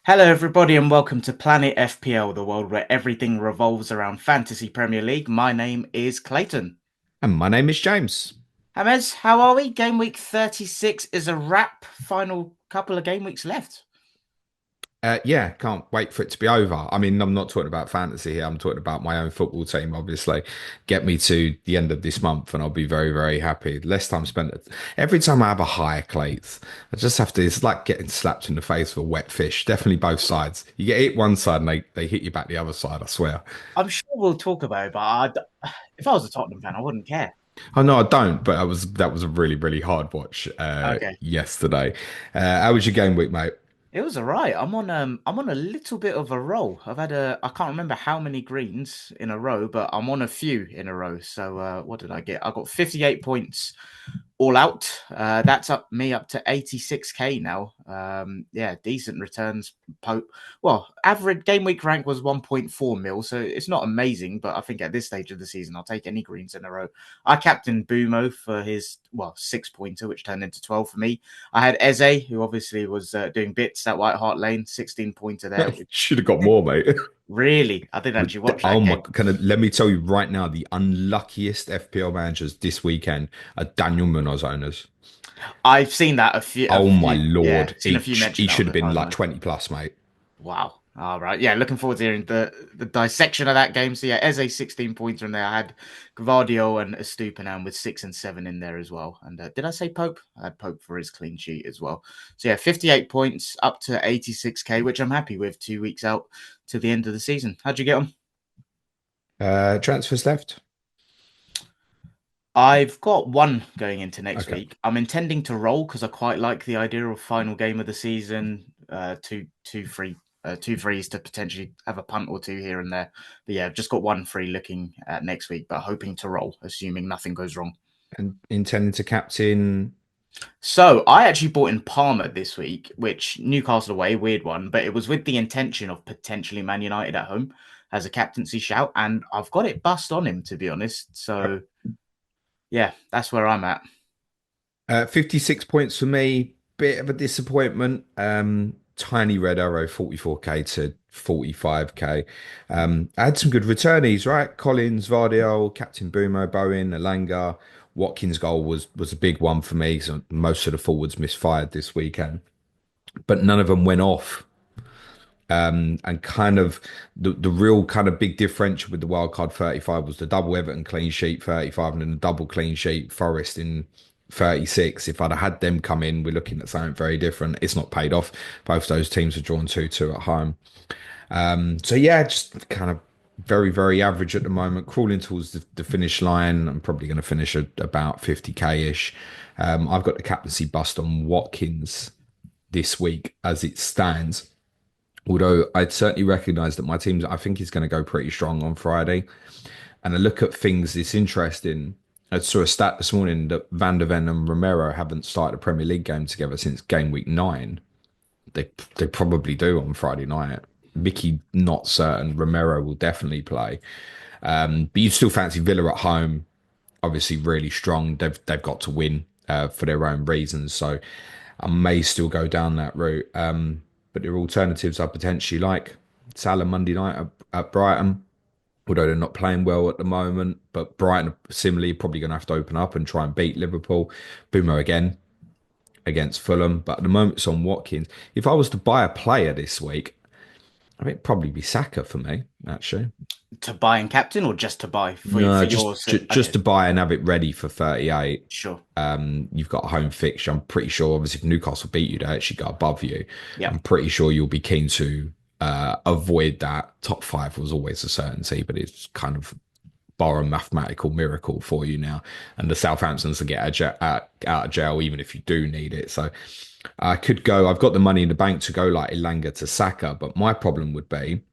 Hello, everybody, and welcome to Planet FPL, the world where everything revolves around Fantasy Premier League. My name is Clayton. And my name is James. James, how are we? Game week 36 is a wrap. Final couple of game weeks left. Yeah, can't wait for it to be over. I mean, I'm not talking about fantasy here. I'm talking about my own football team, obviously. Get me to the end of this month and I'll be very, very happy. Less time spent. Every time I have a high, Clates, I just have to, it's like getting slapped in the face with a wet fish. Definitely both sides. You get hit one side and they hit you back the other side, I swear. I'm sure we'll talk about it, but if I was a Tottenham fan, I wouldn't care. Oh no, I don't, but that was a really, really hard watch Okay. yesterday. How was your game week, mate? It was all right. I'm on a little bit of a roll. I can't remember how many greens in a row, but I'm on a few in a row. So what did I get? I got 58 points all out. That's up to 86k now. Yeah, decent returns. Well, average game week rank was 1.4 mil, so it's not amazing, but I think at this stage of the season, I'll take any greens in a row. I captained Bumo for his 6 pointer, which turned into 12 for me. I had Eze, who obviously was doing bits at White Hart Lane, 16 pointer there. Which Should have got more, mate. really, I didn't actually watch Oh that my, game. let me tell you right now, the unluckiest FPL managers this weekend are Daniel Munoz owners. I've seen that a Oh my few, yeah, lord, seen a he few mention he that on should have the been like timeline. 20 plus, mate. Wow. All right. Yeah, looking forward to hearing the dissection of that game. So yeah, Eze 16 pointer in there. I had Gvardio and Estupinan with 6 and 7 in there as well. And did I say Pope? I had Pope for his clean sheet as well. So yeah, 58 points up to 86k, which I'm happy with 2 weeks out to the end of the season. How'd you get on? Transfers left. I've got one going into next Okay. week. I'm intending to roll because I quite like the idea of final game of the season. Two frees to potentially have a punt or two here and there. But yeah, I've just got one free looking at next week, but hoping to roll, assuming nothing goes wrong. And intending to captain. So I actually bought in Palmer this week, which Newcastle away, weird one, but it was with the intention of potentially Man United at home as a captaincy shout, and I've got it bust on him to be honest. So yeah, that's where I'm at. 56 points for me. Bit of a disappointment. Tiny red arrow, 44k to 45k. I had some good returnees, right? Collins, Vardiol, Captain Bumo, Bowen, Alanga. Watkins' goal was a big one for me. So most of the forwards misfired this weekend, but none of them went off. And kind of the real kind of big differential with the wildcard 35 was the double Everton clean sheet 35 and then the double clean sheet Forest in 36. If I'd have had them come in, we're looking at something very different. It's not paid off. Both those teams are drawn 2-2 at home. So yeah, just kind of very, very average at the moment, crawling towards the finish line. I'm probably going to finish at about 50k ish. I've got the captaincy bust on Watkins this week as it stands. Although I'd certainly recognise that my team, I think, is going to go pretty strong on Friday. And I look at things, it's interesting. I saw a stat this morning that Van der Ven and Romero haven't started a Premier League game together since game week 9. They probably do on Friday night. Mickey, not certain. Romero will definitely play. But you still fancy Villa at home, obviously really strong. They've got to win for their own reasons. So I may still go down that route. But their alternatives are potentially like Salah Monday night at Brighton, although they're not playing well at the moment. But Brighton, similarly, probably going to have to open up and try and beat Liverpool. Boomer again against Fulham. But at the moment, it's on Watkins. If I was to buy a player this week, I think it'd probably be Saka for me, actually. To buy and captain or just to buy for No, yours? just Okay, to buy and have it ready for 38. sure. You've got a home fixture. I'm pretty sure, obviously, if Newcastle beat you, they actually go above you. Yeah. I'm pretty sure you'll be keen to avoid that. Top five was always a certainty, but it's kind of bar a mathematical miracle for you now. And the Southamptons to get out of jail, even if you do need it. So I could go. I've got the money in the bank to go like Ilanga to Saka, but my problem would be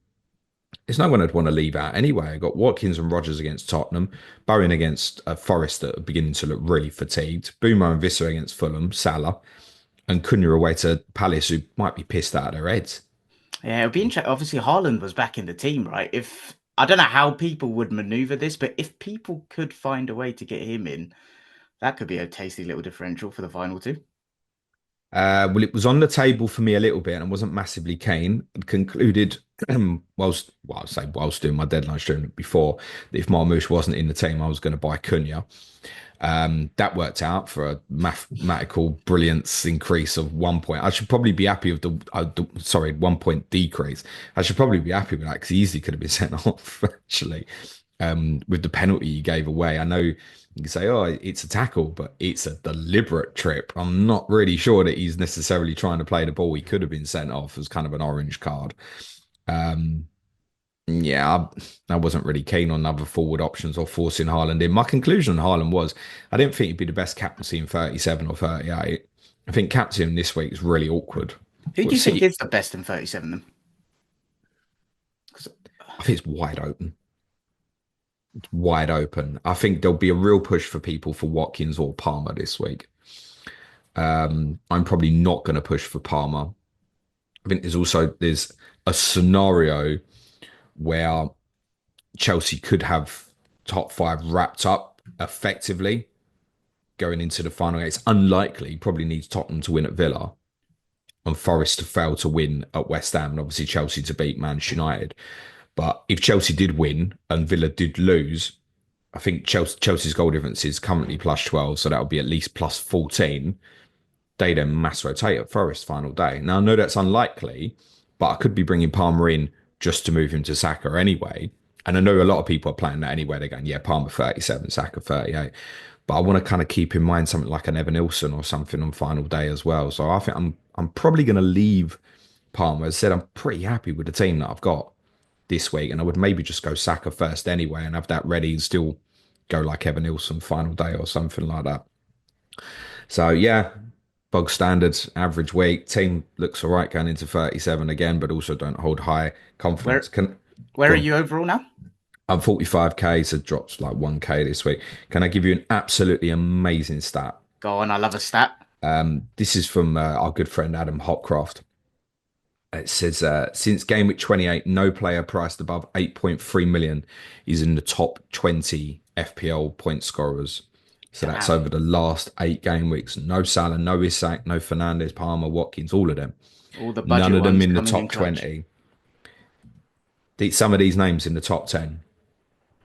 it's no one I'd want to leave out anyway. I got Watkins and Rogers against Tottenham, Bowen against Forest that are beginning to look really fatigued, Boomer and Visser against Fulham, Salah, and Cunha away to Palace, who might be pissed out of their heads. Yeah, it'll be interesting. Obviously, Haaland was back in the team, right? If I don't know how people would maneuver this, but if people could find a way to get him in, that could be a tasty little differential for the final two. Well, it was on the table for me a little bit and I wasn't massively keen. I concluded, whilst doing my deadline stream before, that if Marmoush wasn't in the team, I was going to buy Cunha. That worked out for a mathematical brilliance increase of 1 point. I should probably be happy with sorry, 1 point decrease. I should probably be happy with that because he easily could have been sent off, actually, with the penalty he gave away. I know you can say, oh, it's a tackle, but it's a deliberate trip. I'm not really sure that he's necessarily trying to play the ball. He could have been sent off as kind of an orange card. Um, yeah, I wasn't really keen on other forward options or forcing Haaland in. My conclusion on Haaland was I didn't think he'd be the best captaincy in 37 or 38. I think captain this week is really awkward. Who do We'll you think see. is the best in 37 then? I think it's wide open. It's wide open. I think there'll be a real push for people for Watkins or Palmer this week. I'm probably not going to push for Palmer. I think there's a scenario where Chelsea could have top five wrapped up effectively going into the final. It's unlikely. Probably needs Tottenham to win at Villa and Forest to fail to win at West Ham, and obviously Chelsea to beat Manchester United. But if Chelsea did win and Villa did lose, I think Chelsea's goal difference is currently plus 12, so that'll be at least plus 14. They then mass rotate at Forest final day. Now, I know that's unlikely, but I could be bringing Palmer in just to move him to Saka anyway. And I know a lot of people are playing that anyway. They're going, yeah, Palmer 37, Saka 38. But I want to kind of keep in mind something like an Evan Nilsson or something on final day as well. So I think I'm probably going to leave Palmer. As I said, I'm pretty happy with the team that I've got this week. And I would maybe just go Saka first anyway and have that ready and still go like Evan Nilsson final day or something like that. So yeah, bog standards, average week. Team looks all right going into 37 again, but also don't hold high confidence. Where where Go are on. you overall now? I'm 45k, so drops like 1k this week. Can I give you an absolutely amazing stat? Go on, I love a stat. This is from our good friend Adam Hopcroft. It says, since game week 28, no player priced above 8.3 million is in the top 20 FPL point scorers. So that's Damn. over the last 8 game weeks. No Salah, no Isak, no Fernandez, Palmer, Watkins, all of them. All the None budget of them ones in the coming in top clutch. 20. Some of these names in the top 10.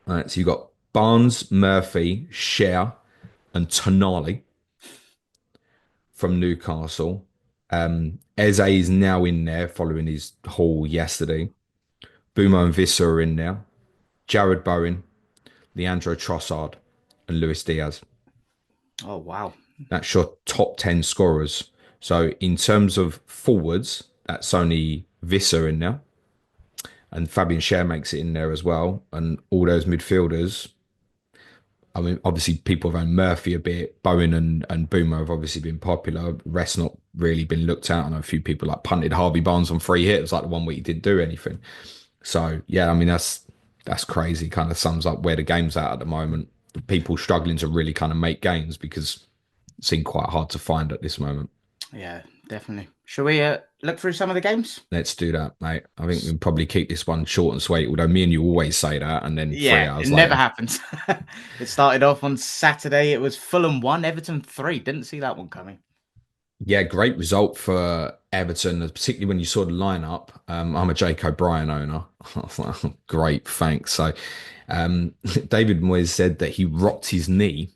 All right, so you've got Barnes, Murphy, Share, and Tonali from Newcastle. Eze is now in there following his haul yesterday. Bumo and Visser are in there. Jared Bowen, Leandro Trossard, and Luis Diaz. Oh wow. That's your top 10 scorers. So in terms of forwards, that's only Visser in there. And Fabian Schär makes it in there as well. And all those midfielders, I mean, obviously people have owned Murphy a bit. Bowen and Boomer have obviously been popular. Rest not really been looked at. I know a few people like punted Harvey Barnes on free hit. It was like the one week he didn't do anything. So yeah, I mean that's crazy. Kind of sums up where the game's at the moment. People struggling to really kind of make games because it seemed quite hard to find at this moment. Yeah, definitely. Shall we look through some of the games? Let's do that, mate. I think we can probably keep this one short and sweet. Although me and you always say that, and then three Yeah, it hours never later. happens. It started off on Saturday. It was Fulham 1, Everton 3. Didn't see that one coming. Yeah, great result for Everton, particularly when you saw the lineup. I'm a Jake O'Brien owner. I was like, "Oh, great, thanks." So, David Moyes said that he rocked his knee,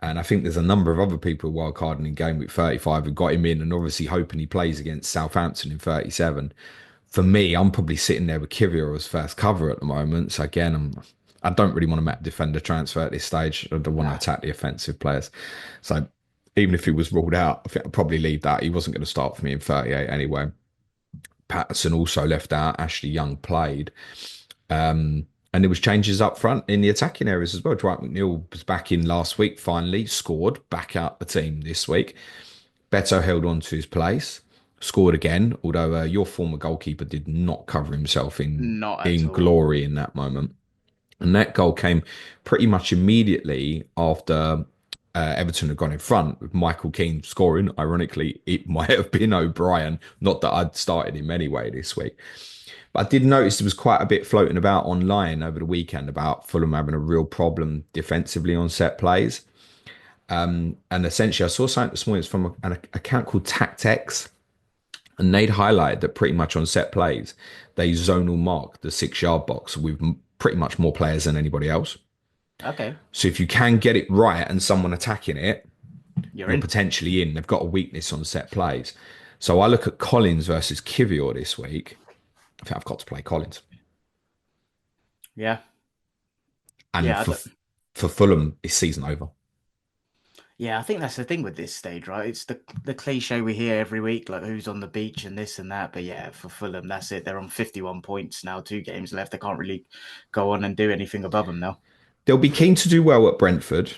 and I think there's a number of other people wildcarding in game week 35 who got him in, and obviously hoping he plays against Southampton in 37. For me, I'm probably sitting there with Kivior as first cover at the moment. So again, I don't really want to make defender transfer at this stage. I don't want to Nah. attack the offensive players. So even if he was ruled out, I think I'd probably leave that. He wasn't going to start for me in 38 anyway. Patterson also left out. Ashley Young played. And there was changes up front in the attacking areas as well. Dwight McNeil was back in last week, finally scored, back out the team this week. Beto held on to his place, scored again, although your former goalkeeper did not cover himself Not at in all. glory in that moment. And that goal came pretty much immediately after Everton had gone in front with Michael Keane scoring. Ironically, it might have been O'Brien, not that I'd started him anyway this week. But I did notice there was quite a bit floating about online over the weekend about Fulham having a real problem defensively on set plays. And essentially, I saw something this morning. It's from an account called Tactex, and they'd highlighted that pretty much on set plays, they zonal mark the 6 yard box with pretty much more players than anybody else. Okay, So if you can get it right and someone attacking it, you're you're in. potentially in. They've got a weakness on set plays. So I look at Collins versus Kivior this week. I think I've got to play Collins. Yeah, And yeah, for Fulham, it's season over. yeah. I think that's the thing with this stage, right? It's the cliche we hear every week, like who's on the beach and this and that. But yeah, for Fulham, that's it. They're on 51 points now, 2 games left. They can't really go on and do anything above them now. They'll be keen to do well at Brentford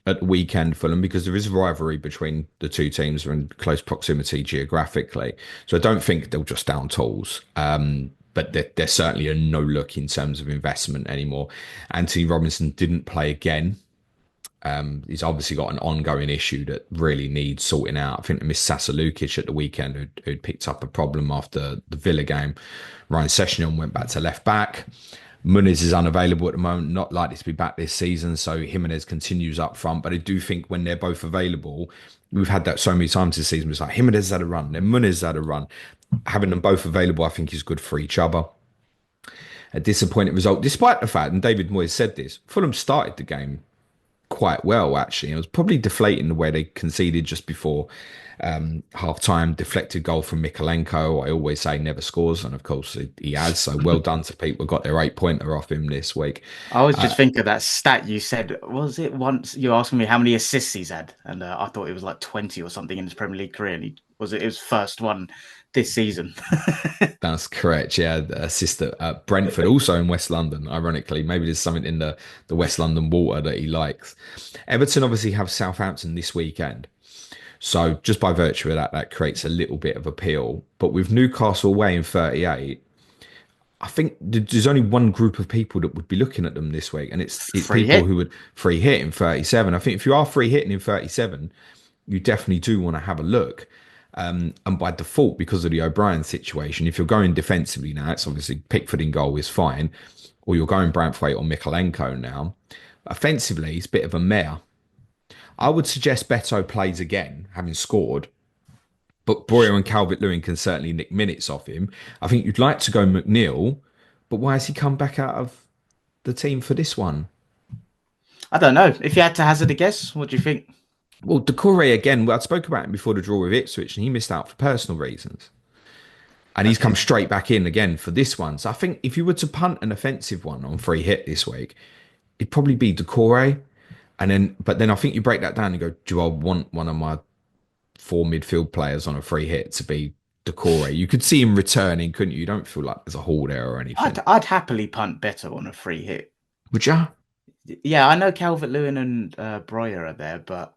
at the weekend, Fulham, because there is a rivalry between the two teams. Are in close proximity geographically. So I don't think they'll just down tools. But they're certainly a no look in terms of investment anymore. Anthony Robinson didn't play again. He's obviously got an ongoing issue that really needs sorting out. I think they missed Sasa Lukic at the weekend, who'd picked up a problem after the Villa game. Ryan Sessegnon went back to left back. Muniz is unavailable at the moment, not likely to be back this season. So Jimenez continues up front. But I do think when they're both available, we've had that so many times this season. It's like Jimenez had a run, then Muniz had a run. Having them both available, I think, is good for each other. A disappointing result, despite the fact, and David Moyes said this, Fulham started the game quite well, actually. It was probably deflating the way they conceded just before half time. Deflected goal from Mikalenko. I always say never scores, and of course he has. So well done to people who got their 8 pointer off him this week. I was just thinking of that stat you said. Was it once you asked me how many assists he's had, and I thought it was like 20 or something in his Premier League career, and he was it his first one this season. That's correct. Yeah, the assist at Brentford, also in West London. Ironically, maybe there's something in the West London water that he likes. Everton obviously have Southampton this weekend. So just by virtue of that, that creates a little bit of appeal. But with Newcastle away in 38, I think there's only one group of people that would be looking at them this week, and it's Free people hit. who would free hit in 37. I think if you are free hitting in 37, you definitely do want to have a look. And by default, because of the O'Brien situation, if you're going defensively now, it's obviously Pickford in goal is fine, or you're going Branthwaite or Mikalenko now. Offensively, it's a bit of a mare. I would suggest Beto plays again, having scored, but Breuer and Calvert-Lewin can certainly nick minutes off him. I think you'd like to go McNeil, but why has he come back out of the team for this one? I don't know. If you had to hazard a guess, what do you think? Well, Decore again, well, I spoke about him before the draw with Ipswich, and he missed out for personal reasons. And he's come Okay. straight back in again for this one. So I think if you were to punt an offensive one on free hit this week, it'd probably be Decore. But then I think you break that down and go, do I want one of my four midfield players on a free hit to be Decore? You could see him returning, couldn't you? You don't feel like there's a haul there or anything. I'd happily punt better on a free hit. Would you? Yeah, I know Calvert-Lewin and Breuer are there, but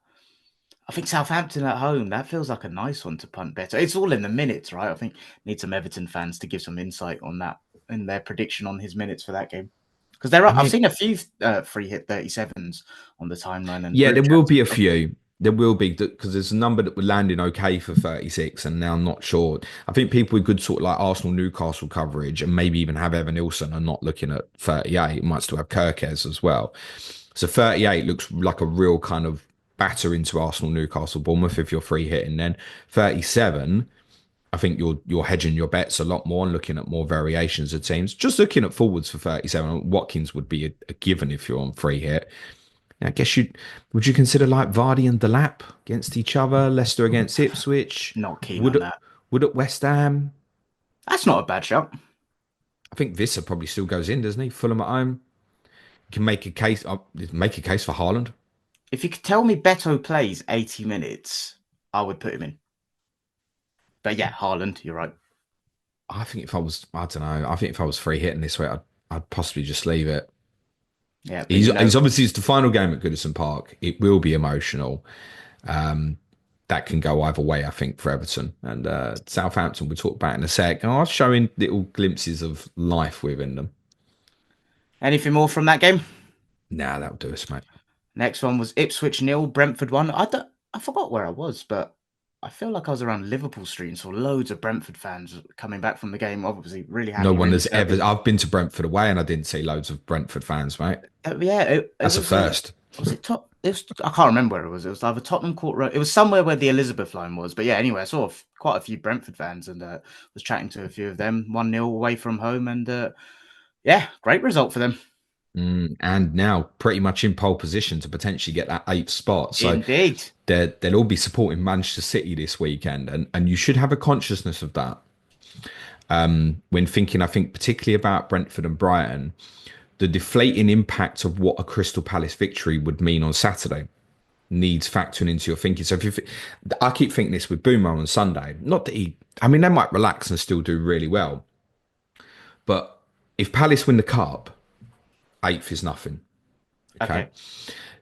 I think Southampton at home, that feels like a nice one to punt better. It's all in the minutes, right? I think need some Everton fans to give some insight on that and their prediction on his minutes for that game. Because I I've mean, seen a few free hit 37s on the timeline and yeah, group there will chats. be a few. There will be because there's a number that were landing okay for 36, and now I'm not sure. I think people with good sort of like Arsenal Newcastle coverage and maybe even have Evan Nilsson are not looking at 38. Might still have Kirkes as well. So 38 looks like a real kind of batter into Arsenal Newcastle Bournemouth if you're free hitting. Then 37, I think you're hedging your bets a lot more and looking at more variations of teams. Just looking at forwards for 37, Watkins would be a given if you're on free hit. I guess would you consider like Vardy and Delap against each other, Leicester against Ipswich, Not keen Wood on at, that. Wood at West Ham? That's not a bad shout. I think Visser probably still goes in, doesn't he? Fulham at home can make a case for Haaland. If you could tell me Beto plays 80 minutes, I would put him in. But yeah, Haaland, you're right. I don't know. I think if I was free hitting this way, I'd possibly just leave it. Yeah, but He's obviously it's the final game at Goodison Park. It will be emotional. That can go either way, I think, for Everton and Southampton. We'll talk about in a sec. I was showing little glimpses of life within them. anything more from that game? Nah, that'll do us, mate. Next one was Ipswich 0, Brentford 1. I forgot where I was, but I feel like I was around Liverpool Street and saw loads of Brentford fans coming back from the game. Obviously, really No happy, one really has ever. celebrating. I've been to Brentford away, and I didn't see loads of Brentford fans, mate. Yeah, it That's a was. first. Was it top? It was, I can't remember where it was. It was either Tottenham Court Road. It was somewhere where the Elizabeth line was. But yeah, anyway, I saw quite a few Brentford fans and was chatting to a few of them. 1-0 away from home, and yeah, great result for them. And now pretty much in pole position to potentially get that eighth spot. So Indeed. they'll all be supporting Manchester City this weekend, and you should have a consciousness of that when thinking. I think particularly about Brentford and Brighton, the deflating impact of what a Crystal Palace victory would mean on Saturday needs factoring into your thinking. So I keep thinking this with Boomer on Sunday, not that I mean, they might relax and still do really well, but if Palace win the cup, eighth is nothing. Okay. Okay.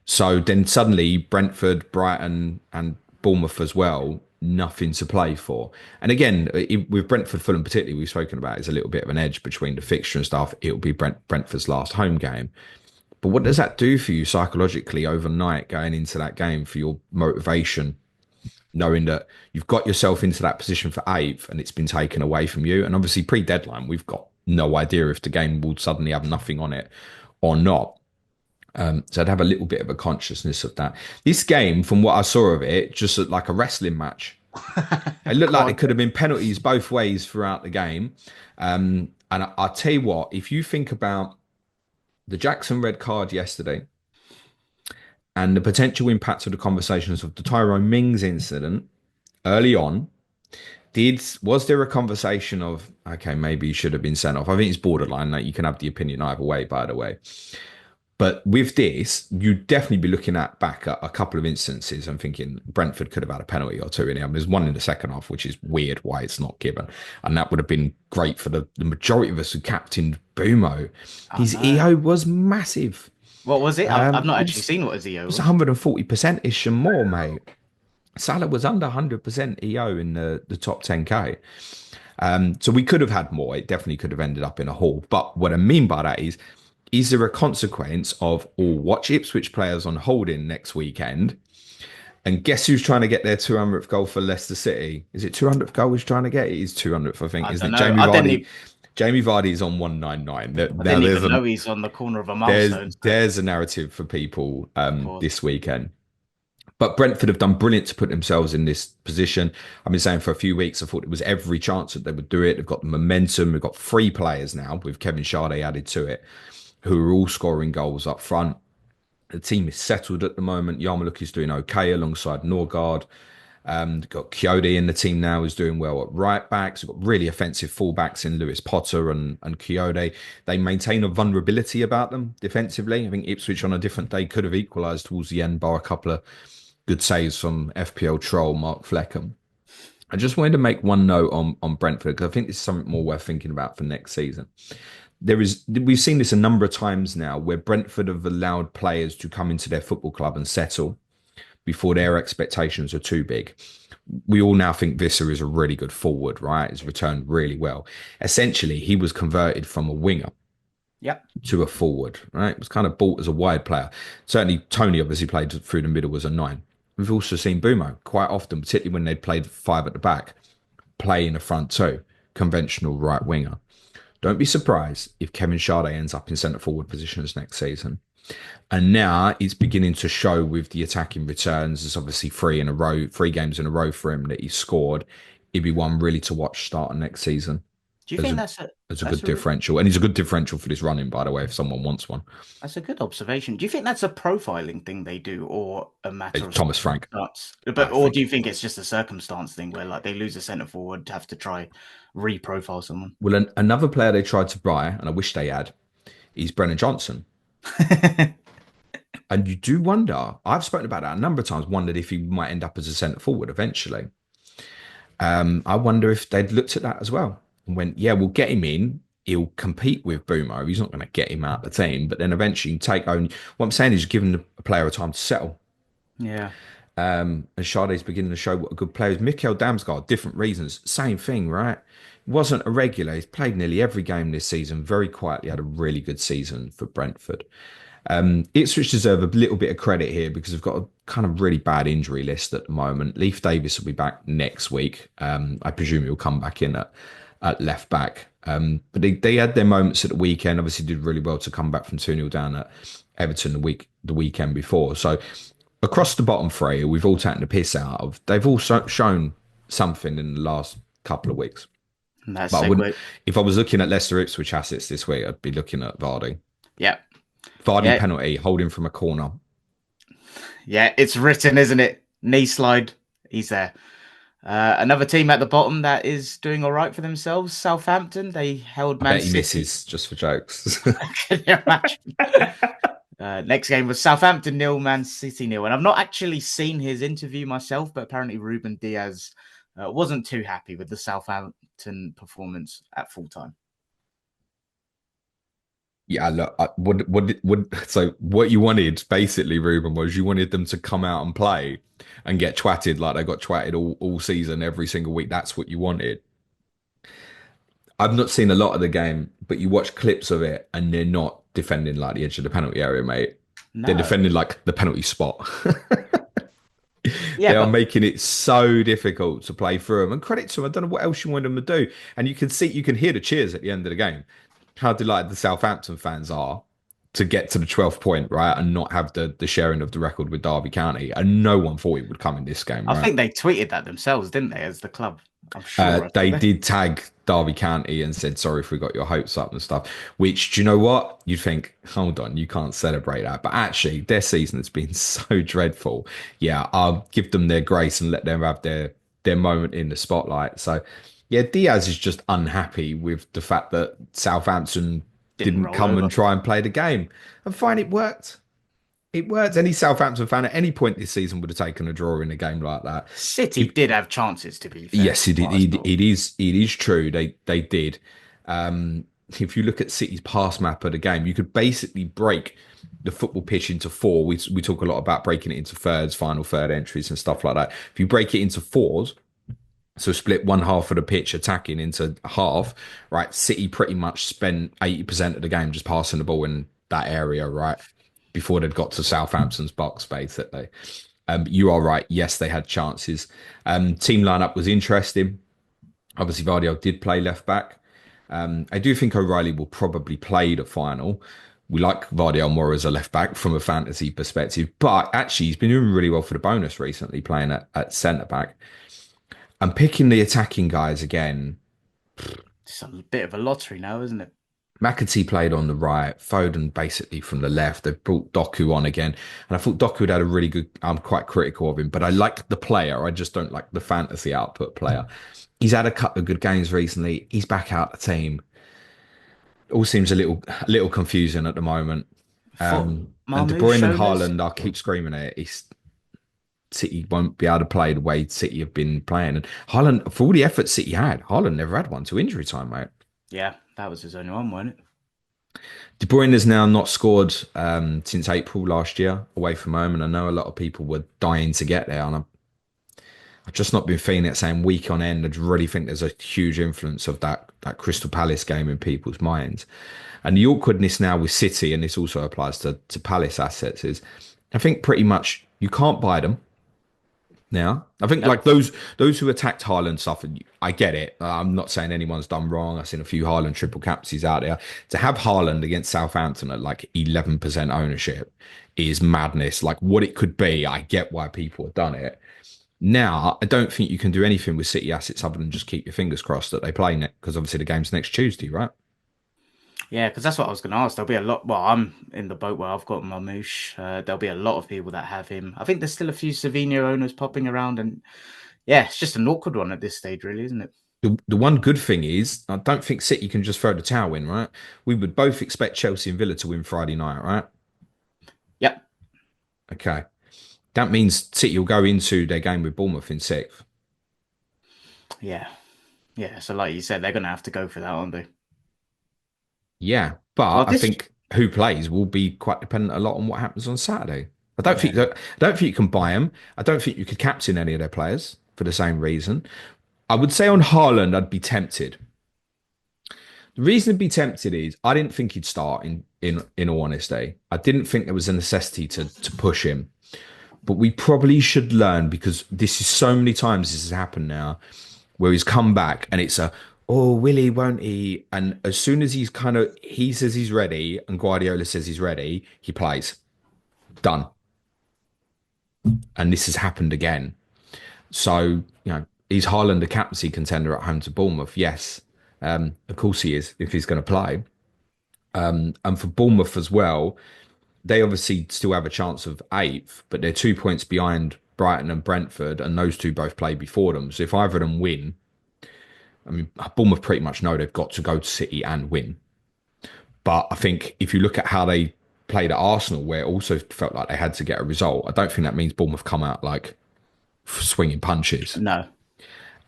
So then suddenly Brentford, Brighton, and Bournemouth as well, nothing to play for. And again, with Brentford, Fulham particularly, we've spoken about is a little bit of an edge between the fixture and stuff. It'll be Brentford's last home game. But what does that do for you psychologically overnight going into that game for your motivation, knowing that you've got yourself into that position for eighth and it's been taken away from you? And obviously pre-deadline, we've got no idea if the game will suddenly have nothing on it or not. So I'd have a little bit of a consciousness of that. This game, from what I saw of it, just looked like a wrestling match. It looked like there could have been penalties both ways throughout the game. And I'll tell you what, if you think about the Jackson red card yesterday and the potential impact of the conversations of the Tyrone Mings incident early on, was there a conversation of, okay, maybe he should have been sent off? I think it's borderline. Like, you can have the opinion either way, by the way. But with this, you'd definitely be looking back at a couple of instances and thinking Brentford could have had a penalty or two in it. I mean, there's one in the second half, which is weird why it's not given. And that would have been great for the majority of us who captained Bumo. His EO was massive. What was it? I've not It actually seen what his EO was was. 140%-ish and more, mate. Salah was under 100% EO in the top 10K. So we could have had more. It definitely could have ended up in a haul. But what I mean by that is there a consequence of, watch Ipswich players on holding next weekend? And guess who's trying to get their 200th goal for Leicester City? Is it 200th goal he's trying to get? It is 200th, I think, I isn't don't it? know. Jamie Vardy is on 199. I didn't even know he's on the corner of a milestone. There's a narrative for people So, this weekend. But Brentford have done brilliant to put themselves in this position. I've been saying for a few weeks, I thought it was every chance that they would do it. They've got the momentum. We've got 3 players now with Kevin Sade added to it, who are all scoring goals up front. The team is settled at the moment. Yarmulke is doing okay alongside Norgard. Got Kyoto in the team now, who's doing well at right backs. We've got really offensive fullbacks in Lewis Potter and Kyoto. They maintain a vulnerability about them defensively. I think Ipswich on a different day could have equalised towards the end, bar a couple of good saves from FPL troll Mark Fleckham. I just wanted to make one note on Brentford, because I think this is something more worth thinking about for next season. We've seen this a number of times now where Brentford have allowed players to come into their football club and settle before their expectations are too big. We all now think Visser is a really good forward, right? He's returned really well. Essentially, he was converted from a winger to a forward, right? It was kind of bought as a wide player. Certainly, Tony obviously played through the middle as a 9. We've also seen Bumo quite often, particularly when they'd played 5 at the back, play in the front 2, conventional right winger. Don't be surprised if Kevin Sade ends up in centre forward positions next season. And now it's beginning to show with the attacking returns. There's obviously 3 games in a row for him that he scored. It'd be one really to watch starting next season. do you think that's a good differential? And he's a good differential for this running, by the way, if someone wants one. that's a good observation? Do you think that's a profiling thing they do, or a matter of Thomas Frank. Or do you think it's just a circumstance thing where like they lose a centre forward, have to try re-profile someone? Well, another player they tried to buy, and I wish they had, is Brennan Johnson. And you do wonder, I've spoken about that a number of times, wondered if he might end up as a centre forward eventually. I wonder if they'd looked at that as well and went, yeah, we'll get him in. He'll compete with Bumo. He's not going to get him out of the team, but then eventually you take on. What I'm saying is giving a player a time to settle. Yeah. And Sade's beginning to show what a good player is. Mikel Damsgaard, different reasons, same thing, right? Wasn't a regular. He's played nearly every game this season. Very quietly had a really good season for Brentford. Ipswich deserve a little bit of credit here because they've got a kind of really bad injury list at the moment. Leif Davis will be back next week. I presume he'll come back in at left back. But they had their moments at the weekend. Obviously, did really well to come back from 2-0 down at Everton the weekend before. So across the bottom three, we've all taken the piss out of. They've also shown something in the last couple of weeks. And that But I wouldn't. segue. If I was looking at Leicester Ipswich assets this week, I'd be looking at Vardy. Yeah. Vardy Yeah. penalty, holding from a corner. Yeah. It's written, isn't it? Knee slide. He's there. Another team at the bottom that is doing all right for themselves, Southampton. They held I Man bet he City. misses just for jokes. Can you imagine? Next game was Southampton nil, Man City nil, and I've not actually seen his interview myself, but apparently Ruben Diaz wasn't too happy with the Southampton performance at full time. Yeah, look, so what you wanted basically, Ruben, was you wanted them to come out and play and get twatted like they got twatted all season, every single week. That's what you wanted. I've not seen a lot of the game, but you watch clips of it and they're not defending like the edge of the penalty area, mate. They're No, defending like the penalty spot. yeah, They are but making it so difficult to play through them. And credit to them, I don't know what else you want them to do. And you can hear the cheers at the end of the game. How delighted the Southampton fans are to get to the 12th point, right? And not have the sharing of the record with Derby County. And no one thought it would come in this game, I right? think they tweeted that themselves, didn't they, as the club? I'm sure. I They think they. did tag Derby County and said, sorry if we got your hopes up and stuff, which, do you know what? You'd think, hold on, you can't celebrate that. But actually, their season has been so dreadful. Yeah, I'll give them their grace and let them have their moment in the spotlight. So, yeah, Diaz is just unhappy with the fact that Southampton Didn't didn't roll come over. and try and play the game. And fine, it worked. It worked. Any Southampton fan at any point this season would have taken a draw in a game like that. City did have chances, to be fair. Yes, it, What it, I it thought. it is. It is true. They did. If you look at City's pass map of the game, you could basically break the football pitch into four. We talk a lot about breaking it into thirds, final third entries, and stuff like that. If you break it into fours, so split one half of the pitch attacking into half, right? City pretty much spent 80% of the game just passing the ball in that area, right? Before they'd got to Southampton's box, basically. You are right. Yes, they had chances. Team lineup was interesting. Obviously, Vardy did play left back. I do think O'Reilly will probably play the final. We like Vardy more as a left back from a fantasy perspective, but actually, he's been doing really well for the bonus recently, playing at centre back. And picking the attacking guys again. It's a bit of a lottery now, isn't it? McAtee played on the right, Foden basically from the left. They've brought Doku on again. And I thought Doku had a really good, I'm quite critical of him, but I like the player. I just don't like the fantasy output player. He's had a couple of good games recently. He's back out the team. All seems a little confusing at the moment. Thought And De Marmoush Bruyne and shoulders. Haaland, I'll keep screaming it. City won't be able to play the way City have been playing. And Haaland, for all the effort City had, Haaland never had one to injury time, mate. Yeah, that was his only one, wasn't it? De Bruyne has now not scored since April last year away from home, and I know a lot of people were dying to get there, and I've just not been feeling it. Saying week on end, I really think there's a huge influence of that Crystal Palace game in people's minds, and the awkwardness now with City, and this also applies to Palace assets, is I think pretty much you can't buy them now. I think Yep. like those who attacked Haaland suffered. I get it. I'm not saying anyone's done wrong. I've seen a few Haaland triple captaincies out there. To have Haaland against Southampton at like 11% ownership is madness. Like what it could be. I get why people have done it. Now, I don't think you can do anything with City assets other than just keep your fingers crossed that they play next, because obviously the game's next Tuesday, right? Yeah, because that's what I was going to ask. There'll be a lot. Well, I'm in the boat where I've got Marmoush. There'll be a lot of people that have him. I think there's still a few Savinho owners popping around, and yeah, it's just an awkward one at this stage, really, isn't it? The one good thing is, I don't think City can just throw the towel in, right? We would both expect Chelsea and Villa to win Friday night, right? Yep. Okay. That means City will go into their game with Bournemouth in sixth. Yeah. Yeah. So, like you said, they're going to have to go for that, aren't they? Yeah, Well, but I this. think who plays will be quite dependent a lot on what happens on Saturday. Yeah. I don't think you can buy them. I don't think you could captain any of their players for the same reason. I would say on Haaland, I'd be tempted. The reason I'd be tempted is I didn't think he'd start in all honesty. I didn't think there was a necessity to push him. But we probably should learn, because this is so many times this has happened now, where he's come back and it's a oh, will he, won't he? And as soon as he says he's ready and Guardiola says he's ready, he plays. Done. And this has happened again. So, is Haaland a captaincy contender at home to Bournemouth? Yes. Of course he is, if he's going to play. And for Bournemouth as well, they obviously still have a chance of eighth, but they're 2 points behind Brighton and Brentford, and those two both play before them. So if either of them win, I mean, Bournemouth pretty much know they've got to go to City and win. But I think if you look at how they played at Arsenal, where it also felt like they had to get a result, I don't think that means Bournemouth come out like swinging punches. No.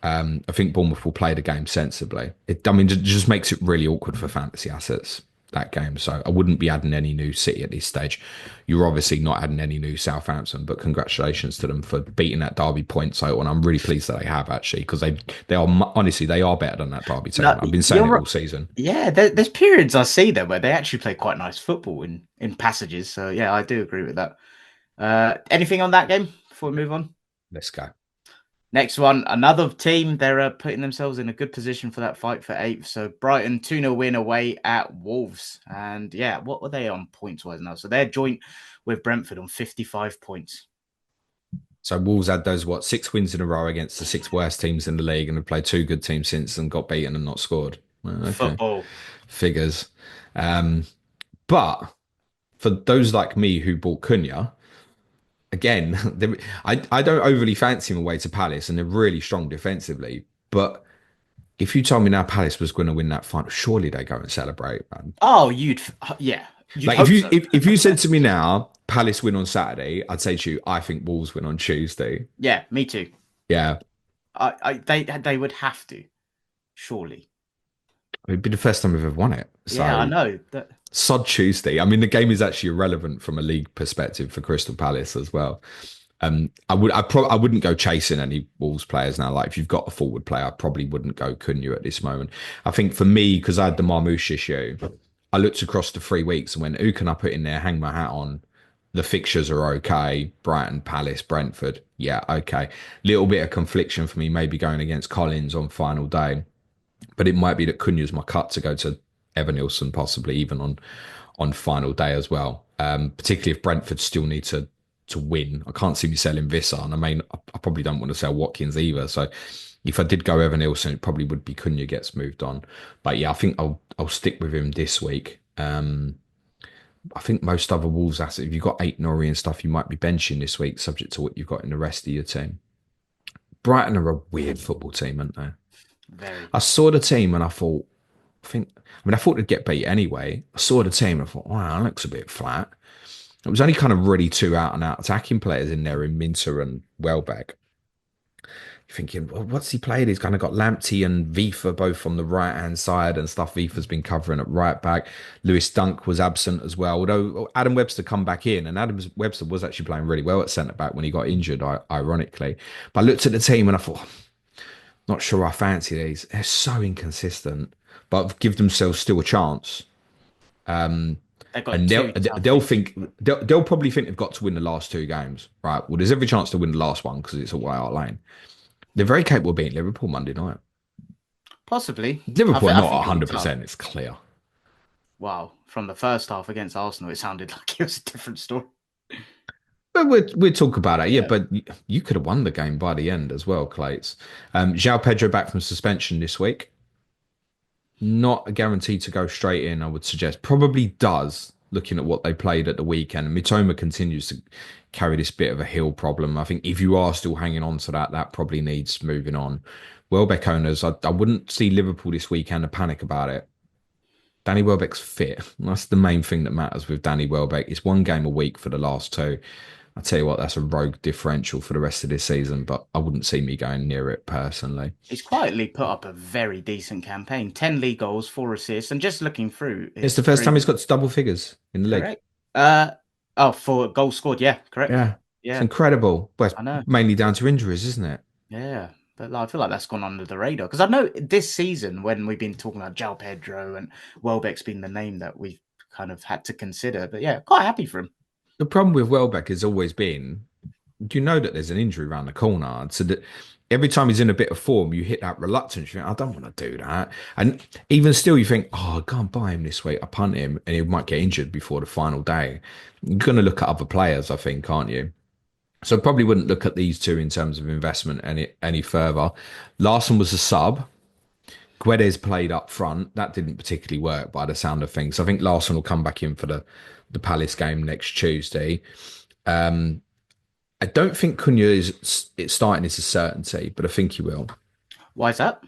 I think Bournemouth will play the game sensibly. It just makes it really awkward for fantasy assets, that game. So I wouldn't be adding any new City at this stage. You're obviously not adding any new Southampton, but congratulations to them for beating that Derby point total. And I'm really pleased that they have actually, because they are honestly, they are better than that Derby team. No, I've been saying it all season. Yeah, there's periods I see them where they actually play quite nice football in passages. So yeah, I do agree with that. Anything on that game before we move on? Let's go. Next one, another team. They're putting themselves in a good position for that fight for eighth. So Brighton 2-0 win away at Wolves. And yeah, what were they on points wise now? So they're joint with Brentford on 55 points. So Wolves had those 6 wins in a row against the six worst teams in the league, and have played two good teams since and got beaten and not scored. Well, okay, Football. figures. But for those like me who bought Cunha, again, I don't overly fancy him away to Palace, and they're really strong defensively. But if you told me now Palace was going to win that final, surely they go and celebrate, man. Oh, yeah, you'd Like if hope you so. if you said to me now Palace win on Saturday, I'd say to you, I think Wolves win on Tuesday. Yeah, me too. Yeah, They would have to, surely. it'd be the first time we've ever won it. Yeah, I So know that. sod Tuesday. I mean, the game is actually irrelevant from a league perspective for Crystal Palace as well. I wouldn't go chasing any Wolves players now. Like if you've got a forward player, I probably wouldn't go Cunha at this moment. I think for me, because I had the Marmoush issue, I looked across the 3 weeks and went, who can I put in there? Hang my hat on. The fixtures are okay. Brighton, Palace, Brentford. Yeah, okay. Little bit of confliction for me, maybe going against Collins on final day. But it might be that Cunha's my cut to go to Evanilson, possibly even on final day as well. Particularly if Brentford still need to win. I can't see me selling Vissa, and I mean I probably don't want to sell Watkins either. So if I did go Evanilson, it probably would be Cunha gets moved on. But yeah, I think I'll stick with him this week. I think most other Wolves assets, if you've got eight Norrie and stuff, you might be benching this week, subject to what you've got in the rest of your team. Brighton are a weird football team, aren't they? Very. I saw the team and I thought they'd get beat anyway. I saw the team and I thought, wow, that looks a bit flat. It was only kind of really two out and out attacking players in there in Minter and Welbeck. You're thinking, well, what's he played? He's kind of got Lamptey and Vifa both on the right hand side and stuff. Vifa's been covering at right back. Lewis Dunk was absent as well, although Adam Webster come back in, and Adam Webster was actually playing really well at centre back when he got injured, ironically. But I looked at the team and I thought, not sure I fancy these. They're so inconsistent, but give themselves still a chance. They've got And two they'll think they'll probably think they've got to win the last two games, right? Well, there's every chance to win the last one because it's a White Hart Lane. They're very capable of beating Liverpool Monday night. Possibly. Liverpool are I not think it'll be 100%. tough. It's clear. Wow, from the first half against Arsenal, it sounded like it was a different story. But we'll talk about it. Yeah, Yeah. but you could have won the game by the end as well, Clates. João Pedro back from suspension this week. Not a guarantee to go straight in, I would suggest. Probably does, looking at what they played at the weekend. And Mitoma continues to carry this bit of a heel problem. I think if you are still hanging on to that probably needs moving on. Welbeck owners, I wouldn't see Liverpool this weekend to panic about it. Danny Welbeck's fit. That's the main thing that matters with Danny Welbeck. It's one game a week for the last two. I tell you what, that's a rogue differential for the rest of this season, but I wouldn't see me going near it personally. He's quietly put up a very decent campaign. 10 league goals, 4 assists, and just looking through It's his the first time he's got to double figures in the league. correct. For goals scored, yeah, correct. Yeah, it's Yeah, incredible. Well, it's I know. mainly down to injuries, isn't it? Yeah, but like, I feel like that's gone under the radar because I know this season when we've been talking about João Pedro and Welbeck's been the name that we've kind of had to consider. But yeah, quite happy for him. The problem with Welbeck has always been, do you know that there's an injury around the corner? So that every time he's in a bit of form, you hit that reluctance. You think, I don't want to do that. And even still, you think, oh, I can't buy him this week. I punt him and he might get injured before the final day. You're going to look at other players, I think, aren't you? So I probably wouldn't look at these two in terms of investment any further. Larson was a sub. Guedes played up front. That didn't particularly work by the sound of things. I think Larson will come back in for the Palace game next Tuesday. I don't think Cunha is it's starting is a certainty, but I think he will. Why is that?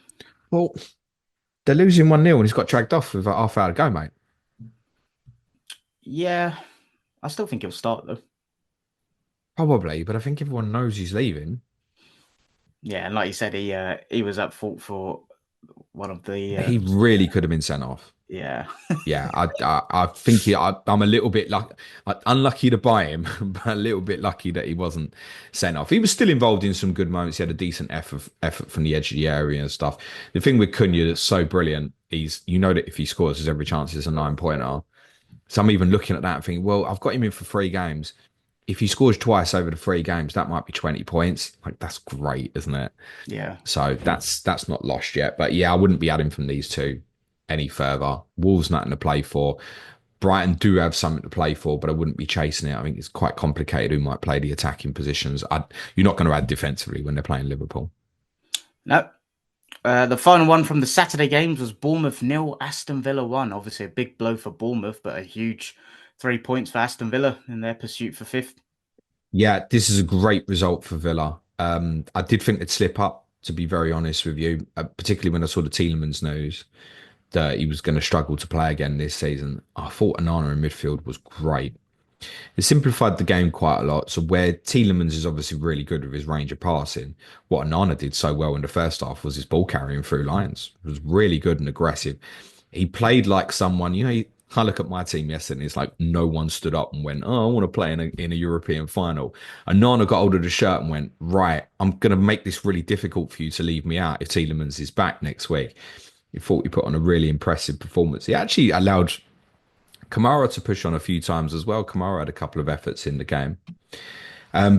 Well, they're losing 1-0 and he's got dragged off with a half hour to go, mate. Yeah, I still think he'll start though. Probably, but I think everyone knows he's leaving. Yeah, and like you said, he was at fault for one of the He really could have been sent off. yeah. Yeah, I think I'm a little bit unlucky to buy him, but a little bit lucky that he wasn't sent off. He was still involved in some good moments. He had a decent effort from the edge of the area and stuff. The thing with Cunha that's so brilliant is that if he scores, there's every chance it's a 9-pointer. So I'm even looking at that and thinking, well, I've got him in for 3 games. If he scores twice over the 3 games, that might be 20 points. Like that's great, isn't it? Yeah. So that's not lost yet. But yeah, I wouldn't be adding from these two any further. Wolves nothing to play for. Brighton do have something to play for, but I wouldn't be chasing it. I think it's quite complicated who might play the attacking positions. You're not going to add defensively when they're playing Liverpool. No. The final one from the Saturday games was Bournemouth 0, Aston Villa 1. Obviously a big blow for Bournemouth, but a huge 3 points for Aston Villa in their pursuit for fifth. Yeah, this is a great result for Villa. I did think they'd slip up, to be very honest with you, particularly when I saw the Tielemans news that he was going to struggle to play again this season. I thought Onana in midfield was great. It simplified the game quite a lot. So where Tielemans is obviously really good with his range of passing, what Onana did so well in the first half was his ball carrying through lines. It was really good and aggressive. He played like someone, I look at my team yesterday and it's like no one stood up and went, oh, I want to play in a European final. And Nana got hold of the shirt and went, right, I'm going to make this really difficult for you to leave me out if Tielemans is back next week. He thought he put on a really impressive performance. He actually allowed Kamara to push on a few times as well. Kamara had a couple of efforts in the game.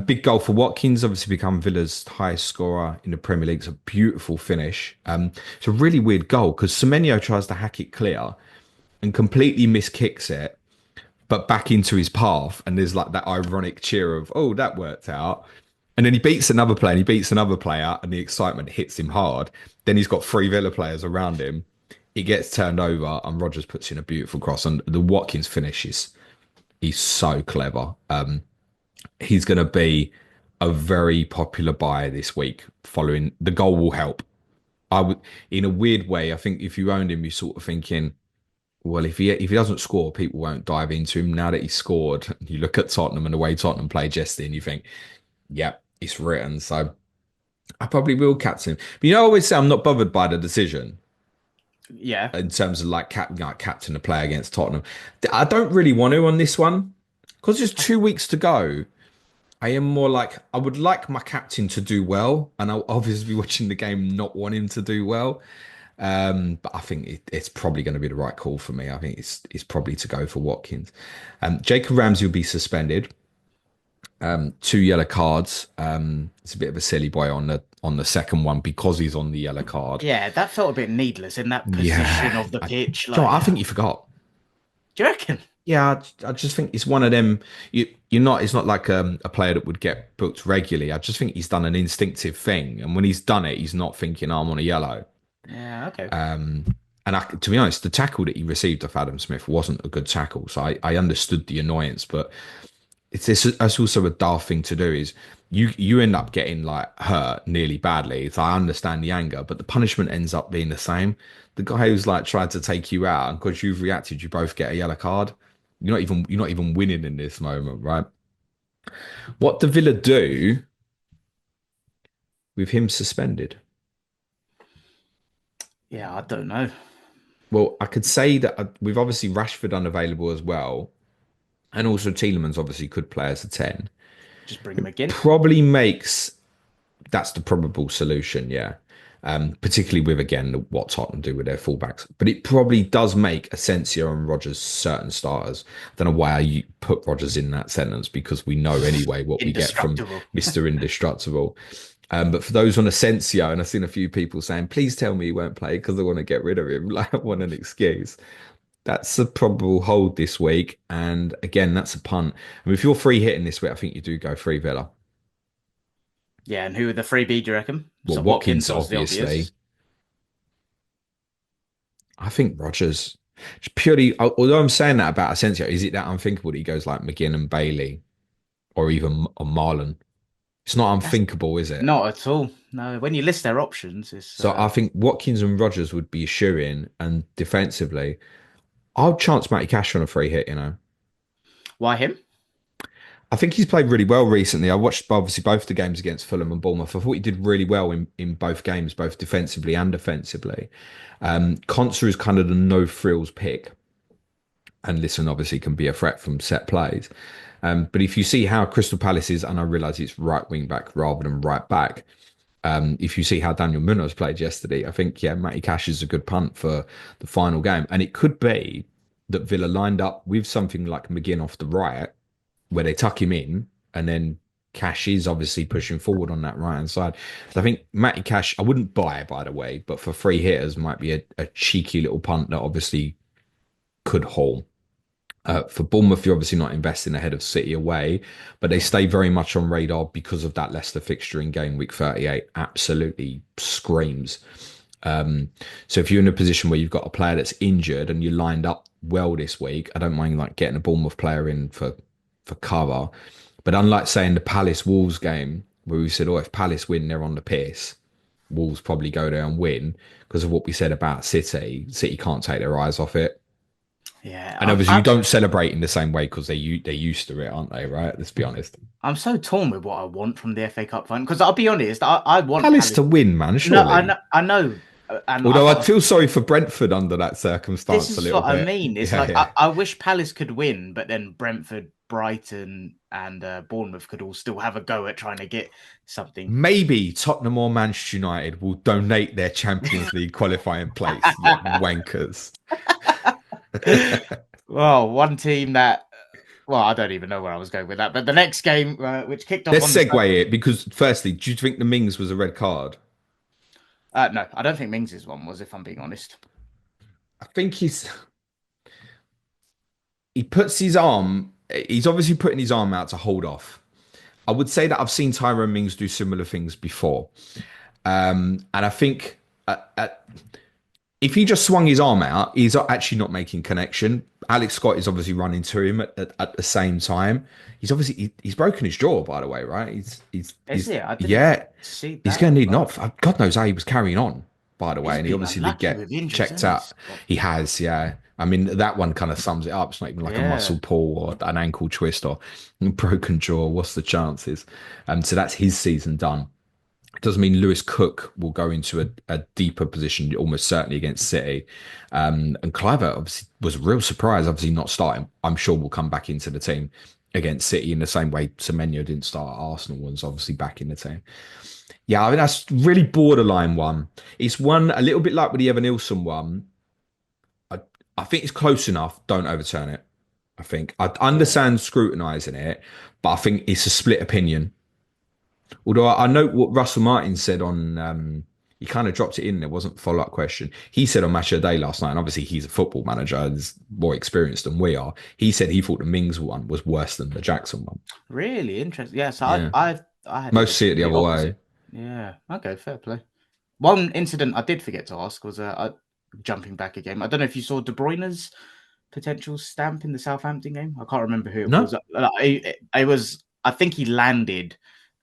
Big goal for Watkins, obviously become Villa's highest scorer in the Premier League. It's a beautiful finish. It's a really weird goal because Semenyo tries to hack it clear and completely miskicks it, but back into his path. And there's like that ironic cheer of, oh, that worked out. And then he beats another player and he beats another player and the excitement hits him hard. Then he's got 3 Villa players around him. He gets turned over and Rodgers puts in a beautiful cross. And the Watkins finishes. He's so clever. He's going to be a very popular buy this week following the goal will help. I would, in a weird way, I think if you owned him, you're sort of thinking, well, if he doesn't score, people won't dive into him. Now that he's scored, you look at Tottenham and the way Tottenham played yesterday and you think, yep, it's written. So I probably will captain him. But I always say I'm not bothered by the decision. Yeah. In terms of like captain to play against Tottenham. I don't really want to on this one because there's 2 weeks to go. I am more like I would like my captain to do well, and I'll obviously be watching the game not want him to do well. But I think it's probably going to be the right call for me. I think it's probably to go for Watkins. Jacob Ramsey will be suspended. 2 yellow cards. It's a bit of a silly boy on the second one because he's on the yellow card. Yeah, that felt a bit needless in that position of the pitch. I think you forgot. Do you reckon? Yeah, I just think it's one of them. You're not. It's not like a player that would get booked regularly. I just think he's done an instinctive thing, and when he's done it, he's not thinking, oh, I'm on a yellow. Yeah, okay. And to be honest, the tackle that he received off Adam Smith wasn't a good tackle, so I understood the annoyance, but that's also a daft thing to do. Is you end up getting like hurt nearly badly. So I understand the anger, but the punishment ends up being the same. The guy who's like tried to take you out, and because you've reacted, you both get a yellow card. You're not even winning in this moment, right? What do Villa do with him suspended? Yeah, I don't know. Well, I could say that we've obviously Rashford unavailable as well, and also Tielemans obviously could play as a 10. Just bring him again. Probably makes that's the probable solution, yeah. Particularly with again what Tottenham do with their fullbacks, but it probably does make Asensio and Rodgers certain starters. I don't know why you put Rodgers in that sentence because we know anyway what we get from Mr. Indestructible. But for those on Asensio, and I've seen a few people saying, please tell me he won't play because I want to get rid of him. Like, I want an excuse. That's a probable hold this week. And again, that's a punt. I mean, if you're free hitting this week, I think you do go free Villa. Yeah, and who are the three B, do you reckon? Well, So Watkins Watkins, was the obviously. obvious. I think Rogers. Just purely, although I'm saying that about Asensio, is it that unthinkable that he goes like McGinn and Bailey or even or Marlon? It's not That's unthinkable, is it? not at all. No, when you list their options, it's So I think Watkins and Rogers would be a shoe-in, and defensively, I'll chance Matty Cash on a free hit, you know. why him? I think he's played really well recently. I watched obviously both the games against Fulham and Bournemouth. I thought he did really well in both games, both defensively and offensively. Konsa is kind of the no frills pick. And listen, obviously, can be a threat from set plays. But if you see how Crystal Palace is, and I realise it's right wing back rather than right back, if you see how Daniel Munoz played yesterday, I think, yeah, Matty Cash is a good punt for the final game. And it could be that Villa lined up with something like McGinn off the right, where they tuck him in, and then Cash is obviously pushing forward on that right hand side. So I think Matty Cash, I wouldn't buy it, by the way, but for free hitters, might be a cheeky little punt that obviously could haul. For Bournemouth, you're obviously not investing ahead of City away, but they stay very much on radar because of that Leicester fixture in game week 38. Absolutely screams. So if you're in a position where you've got a player that's injured and you're lined up well this week, I don't mind like getting a Bournemouth player in for cover. But unlike saying the Palace Wolves game where we said, oh, if Palace win, they're on the piss. Wolves probably go there and win because of what we said about City. City can't take their eyes off it. Yeah, And obviously, you don't celebrate in the same way because they're used to it, aren't they? Right? Let's be honest. I'm so torn with what I want from the FA Cup final because I'll be honest, I want Palace Palace. to win, man. No, Surely. I know, and I Although I got feel sorry for Brentford under that this circumstance a is little what I bit. mean. It's Yeah, like yeah. I wish Palace could win, but then Brentford, Brighton, and Bournemouth could all still have a go at trying to get something. Maybe Tottenham or Manchester United will donate their Champions League qualifying place. You wankers. Well, one team that, well, I don't even know where I was going with that, but the next game, which kicked off Let's on the segue it because, firstly, do you think the Mings was a red card? no, I don't think Mings' one was, if I'm being honest. I think he puts his arm. He's obviously putting his arm out to hold off. I would say that I've seen Tyrone Mings do similar things before. And I think if he just swung his arm out, he's actually not making connection. Alex Scott is obviously running to him at the same time. He's obviously he's broken his jaw, by the way, right? Is it? I didn't Yeah, see he's that. going to need Well, not. God knows how he was carrying on, by the way, he's and he been obviously did unlucky get with injuries, checked hasn't he, out. Scott? He has, yeah. I mean, that one kind of sums it up. It's not even like a Yeah. muscle pull or an ankle twist or broken jaw. What's the chances? So that's his season done. It doesn't mean Lewis Cook will go into a deeper position, almost certainly against City. And Cliver obviously was a real surprise, obviously not starting. I'm sure will come back into the team against City in the same way Semenyo didn't start at Arsenal, was obviously back in the team. Yeah, I mean, that's really borderline one. It's one a little bit like with the Evan Nilsson one. I, I think it's close enough. Don't overturn it. I think I Yeah. understand scrutinising it, but I think it's a split opinion. Although I know what Russell Martin said on, he kind of dropped it in. There wasn't a follow up question. He said on Match of the Day last night, and obviously he's a football manager and is more experienced than we are. He said he thought the Mings one was worse than the Jackson one. Really interesting. Yeah, so Yeah, I had it most the see it the complete other way. opposite. Yeah. Okay, fair play. One incident I did forget to ask was jumping back a game. I don't know if you saw De Bruyne's potential stamp in the Southampton game. I can't remember who it was. No, It was. I think he landed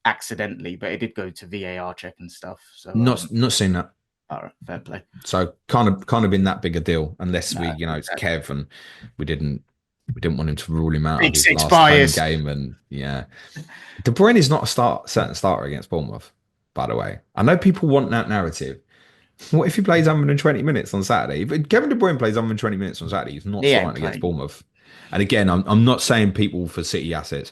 accidentally, but it did go to VAR check and stuff. So not seen that. all right, fair play. So kind of in that big a deal, unless No, it's exactly. Kev and we didn't want him to rule him out of Big his six last home bias. game. And yeah, De Bruyne is not a certain starter against Bournemouth, by the way. I know people want that narrative. What if he plays 120 minutes on Saturday? If Kevin De Bruyne plays 120 minutes on Saturday, he's not He ain't starting against playing. Bournemouth. And again, I'm not saying people for City assets.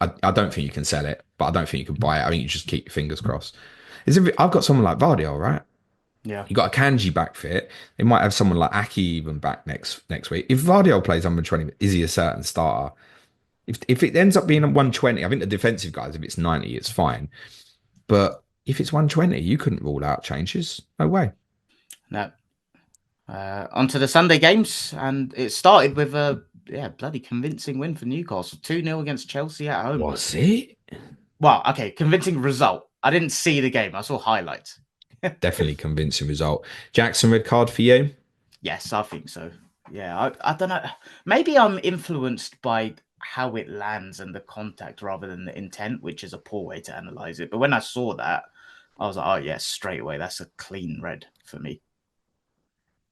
I don't think you can sell it, but I don't think you can buy it. I think you just keep your fingers crossed. I've got someone like Vardy, right? Yeah. You got a Kanji back fit. They might have someone like Aki even back next week. If Vardy plays 120, is he a certain starter? If it ends up being a 120, I think the defensive guys, if it's 90, it's fine. But if it's 120, you couldn't rule out changes. No way. No. On to the Sunday games, and it started with a bloody convincing win for Newcastle, 2-0 against Chelsea at home. Was it? Well, okay, convincing result. I didn't see the game. I saw highlights. Definitely convincing result. Jackson, red card for you? Yes, I think so. Yeah, I don't know. Maybe I'm influenced by how it lands and the contact rather than the intent, which is a poor way to analyze it. But when I saw that, I was like, oh, yeah, straight away. That's a clean red for me.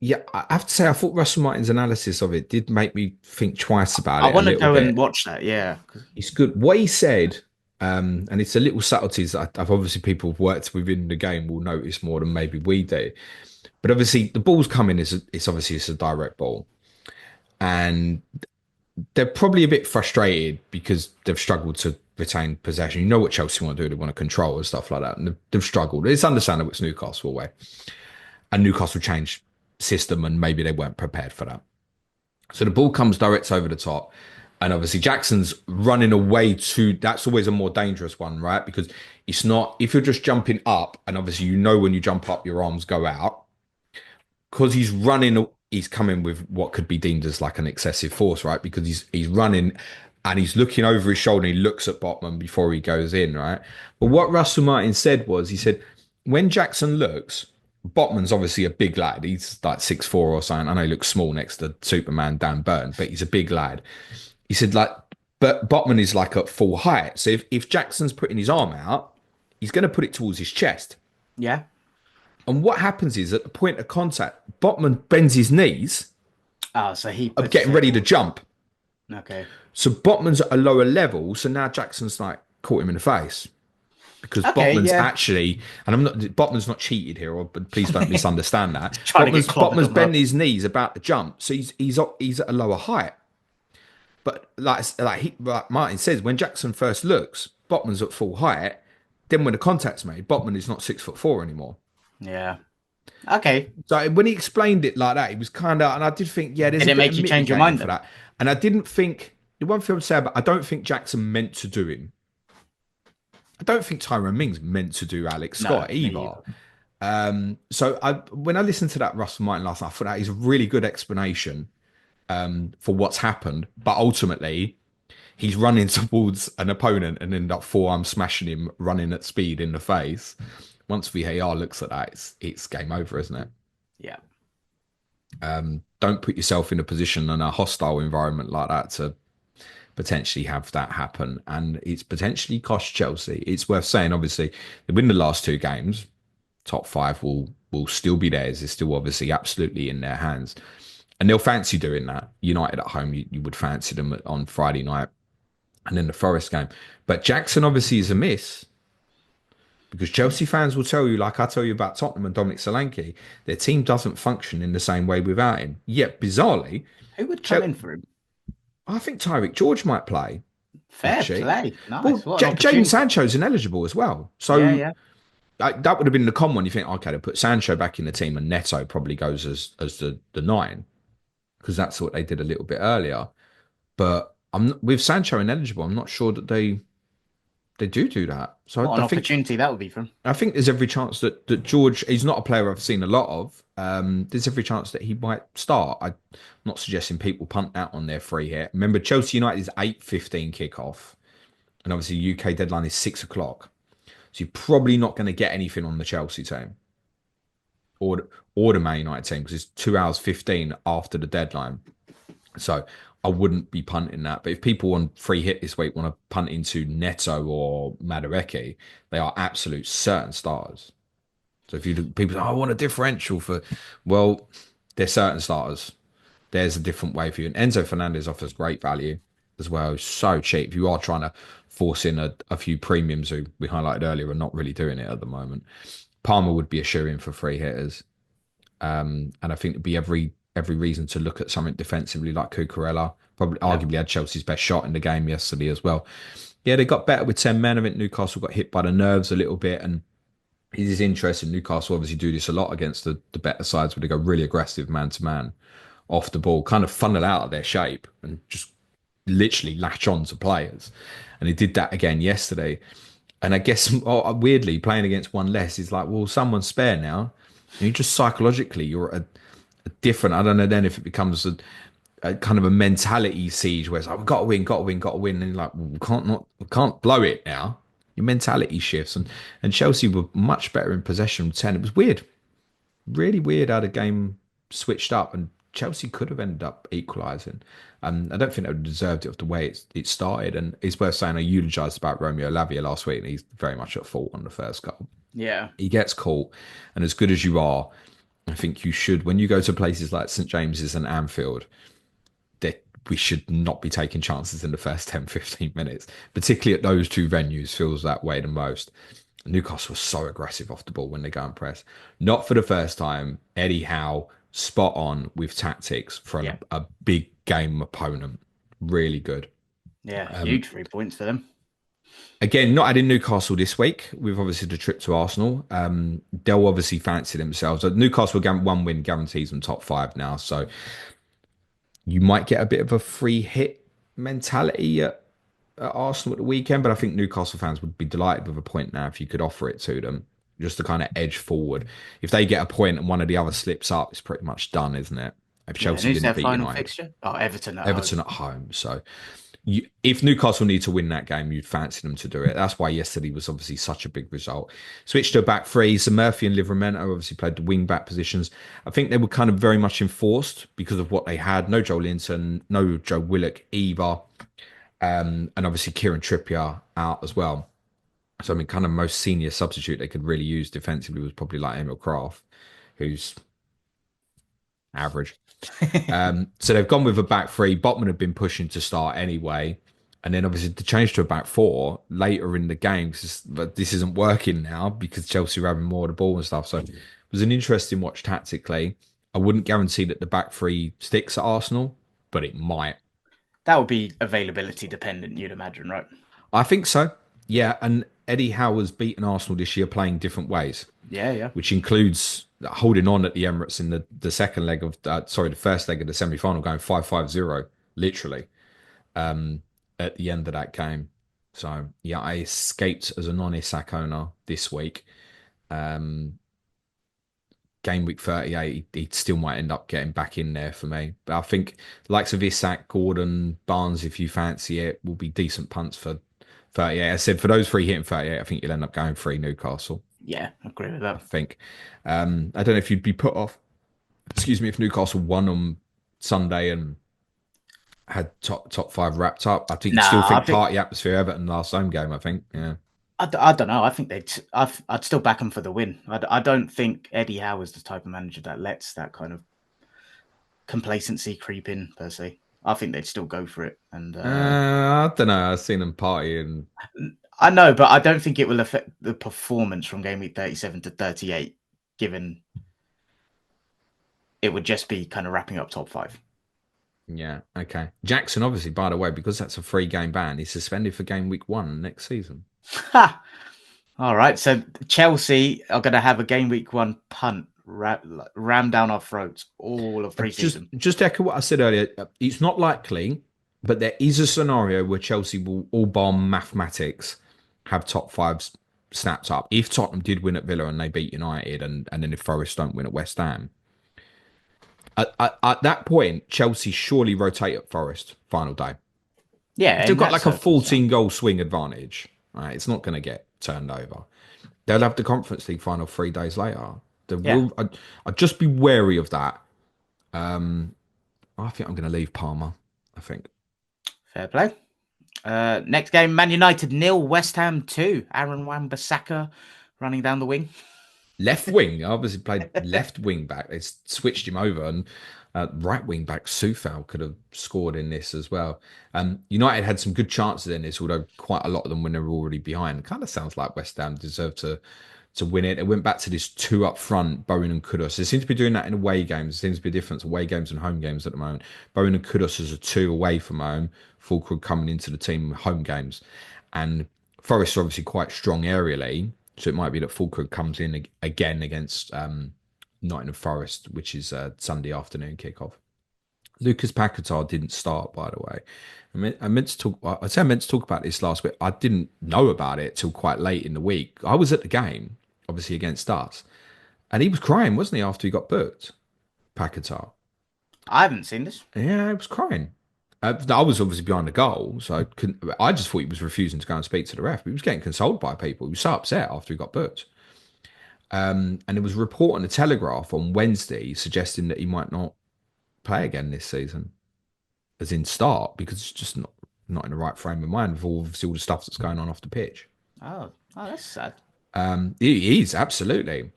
Yeah, I have to say, I thought Russell Martin's analysis of it did make me think twice about I it a want to little go and bit. watch that. Yeah. It's good. What he said, and it's a little subtleties that I've obviously people who've worked within the game will notice more than maybe we do. But obviously, the ball's coming it's obviously it's a direct ball, and they're probably a bit frustrated because they've struggled to retain possession. You know what Chelsea want to do; they want to control and stuff like that, and they've struggled. It's understandable. It's Newcastle way, and Newcastle changed system, and maybe they weren't prepared for that. So the ball comes direct over the top. And obviously Jackson's running away to that's always a more dangerous one, right? Because it's not if you're just jumping up, and obviously you know when you jump up, your arms go out. Because he's running, he's coming with what could be deemed as like an excessive force, right? Because he's running and he's looking over his shoulder, and he looks at Botman before he goes in, right? But what Russell Martin said was he said, when Jackson looks, Botman's obviously a big lad. He's like 6'4" or something. I know he looks small next to Superman Dan Burn, but he's a big lad. He said, like, but Botman is like at full height. So if Jackson's putting his arm out, he's going to put it towards his chest. Yeah. And what happens is at the point of contact, Botman bends his knees Oh, so he of puts getting ready to jump. Okay. So Botman's at a lower level. So now Jackson's like caught him in the face because Okay, Botman's yeah. actually, and I'm not, Botman's not cheated here, but please don't misunderstand that. Trying to get clobbered Botman's on the... bending his knees about to jump. So he's at a lower height. But like Martin says, when Jackson first looks, Botman's at full height. Then when the contact's made, Botman is not 6'4" anymore. Yeah. Okay. So when he explained it like that, he was kind of, and I did think, yeah, there's Did a it bit make of you change your mitigating mind for then? that. And I didn't think the one thing I would say about I don't think Jackson meant to do him. I don't think Tyrone Mings meant to do Alex No, Scott me either. either. So when I listened to that Russell Martin last night, I thought that is a really good explanation for what's happened. But ultimately, he's running towards an opponent and end up forearm smashing him, running at speed in the face. Once VAR looks at that, it's game over, isn't it? Yeah. Don't put yourself in a position in a hostile environment like that to potentially have that happen. And it's potentially cost Chelsea. It's worth saying, obviously, they win the last two games. Top five will still be theirs. It's still obviously absolutely in their hands. And they'll fancy doing that. United at home, you would fancy them on Friday night. And then the Forest game. But Jackson obviously is a miss because Chelsea fans will tell you, like I tell you about Tottenham and Dominic Solanke, their team doesn't function in the same way without him. Yet, bizarrely, Who would come in for him? I think Tyreek George might play, Fair actually. play. Nice. Well, What an Jadon opportunity. Sancho's ineligible as well. Yeah, So yeah. that would have been the common one. You think, okay, they'll put Sancho back in the team and Neto probably goes as the nine because that's what they did a little bit earlier. But with Sancho ineligible, I'm not sure that they do that. So What an opportunity that would be for him. I think there's every chance that George, he's not a player I've seen a lot of. There's every chance that he might start. I'm not suggesting people punt that on their free hit. Remember, Chelsea United is 8:15 kickoff, and obviously UK deadline is 6 o'clock. So you're probably not going to get anything on the Chelsea team or the Man United team because it's 2 hours 15 after the deadline. So I wouldn't be punting that. But if people on free hit this week want to punt into Neto or Madueke, they are absolute certain starters. So if you people say, oh, I want a differential for, well, they're certain starters. There's a different way for you. And Enzo Fernandez offers great value as well. So cheap. You are trying to force in a few premiums who we highlighted earlier are not really doing it at the moment. Palmer would be a shoe-in for free hitters. And I think it'd be every reason to look at something defensively like Cucurella. Probably arguably had Chelsea's best shot in the game yesterday as well. Yeah, they got better with 10 men. I think Newcastle got hit by the nerves a little bit. And it is interesting. Newcastle obviously do this a lot against the better sides where they go really aggressive man-to-man off the ball, kind of funnel out of their shape and just literally latch on to players. And they did that again yesterday. And I guess weirdly, playing against one less is like, well, someone's spare now. And you just psychologically, you're a different. I don't know then if it becomes a kind of a mentality siege where it's like, we've got to win, got to win, got to win. And you're like, well, we can't blow it now. Your mentality shifts. And Chelsea were much better in possession 10. It was weird, really weird how the game switched up, and Chelsea could have ended up equalising. I don't think they deserved it of the way it started. And it's worth saying I eulogised about Romeo Lavia last week, and he's very much at fault on the first goal. Yeah. He gets caught, and as good as you are, I think you should, when you go to places like St James's and Anfield, that we should not be taking chances in the first 10, 15 minutes, particularly at those two venues, feels that way the most. Newcastle was so aggressive off the ball when they go and press. Not for the first time. Eddie Howe, spot on with tactics for Yeah. a big game opponent. Really good. Yeah. Huge 3 points for them. Again, not adding Newcastle this week. We've obviously the trip to Arsenal. They'll obviously fancy themselves. Newcastle one win guarantees them top five now. So you might get a bit of a free hit mentality at Arsenal at the weekend, but I think Newcastle fans would be delighted with a point now if you could offer it to them, just to kind of edge forward. If they get a point and one of the other slips up, it's pretty much done, isn't it? If Yeah. Chelsea And who's their didn't beat final United, fixture? Oh, Everton at Everton home. at home. So if Newcastle need to win that game, you'd fancy them to do it. That's why yesterday was obviously such a big result. Switched to a back three. So Murphy and Livramento obviously played the wing back positions. I think they were kind of very much enforced because of what they had. No Joe Linton, no Joe Willock either. And obviously Kieran Trippier out as well. So I mean, kind of most senior substitute they could really use defensively was probably like Emil Kraft, who's average. So they've gone with a back three. Botman had been pushing to start anyway. And then obviously to change to a back four later in the game, but this isn't working now because Chelsea were having more of the ball and stuff. So it was an interesting watch tactically. I wouldn't guarantee that the back three sticks at Arsenal, but it might. That would be availability dependent, you'd imagine, right? I think so. Yeah. And Eddie Howe has beaten Arsenal this year playing different ways, Yeah, yeah. which includes holding on at the Emirates in the second leg of, the first leg of the semi final, going 5-5-0, literally, at the end of that game. So, yeah, I escaped as a non Isak owner this week. Game week 38, he still might end up getting back in there for me. But I think likes of Isak, Gordon, Barnes, if you fancy it, will be decent punts for 38. I said for those three hitting 38, I think you'll end up going free Newcastle. Yeah, I agree with I that. think. I don't know if you'd be put off, excuse me, if Newcastle won on Sunday and had top five wrapped up. I think you still Nah, I think think party atmosphere Everton last home game, I think. Yeah. I don't know. I think I'd still back them for the win. I don't think Eddie Howe is the type of manager that lets that kind of complacency creep in per se. I think they'd still go for it. And I don't know. I've seen them party and I know, but I don't think it will affect the performance from game week 37 to 38, given it would just be kind of wrapping up top five. yeah, okay. Jackson, obviously, by the way, because that's a free game ban, he's suspended for game week 1 next season. Ha! All right. So Chelsea are going to have a game week 1 punt ram down our throats all of preseason. Just echo what I said earlier. It's not likely, but there is a scenario where Chelsea will, all bar mathematics, have top fives snapped up. If Tottenham did win at Villa and they beat United, and then if Forest don't win at West Ham, at that point, Chelsea surely rotate at Forest final day. Yeah, If they've got like a 14 goal swing advantage, right, it's not going to get turned over. They'll have the Conference League final 3 days later. I'd just be wary of that. I think I'm going to leave Palmer. I think. Fair play. Next game, Man United 0, West Ham 2. Aaron Wan-Bissaka running down the wing. Left wing, obviously played left wing back. They switched him over, and right wing back Soufal could have scored in this as well. United had some good chances in this, although quite a lot of them when they were already behind. Kind of sounds like West Ham deserved to win it. It went back to this two up front, Bowen and Kudus. They seem to be doing that in away games. There seems to be a difference away games and home games at the moment. Bowen and Kudus is a two away from home, Fulkrug coming into the team home games. And Forest are obviously quite strong aerially, so it might be that Fulkrug comes in again against Nottingham Forest, which is Sunday afternoon kickoff. Lucas Paquetá didn't start, by the way. I meant to talk. I said I meant to talk about this last week. I didn't know about it till quite late in the week. I was at the game, obviously against us, and he was crying, wasn't he, after he got booked? Paquetá. I haven't seen this. Yeah, he was crying. I was obviously behind the goal, so I couldn't. I just thought he was refusing to go and speak to the ref. But he was getting consoled by people. He was so upset after he got booked. And there was a report on the Telegraph on Wednesday suggesting that he might not play again this season, as in start, because it's just not in the right frame of mind with all the stuff that's going on off the pitch. Oh, that's sad. He is absolutely.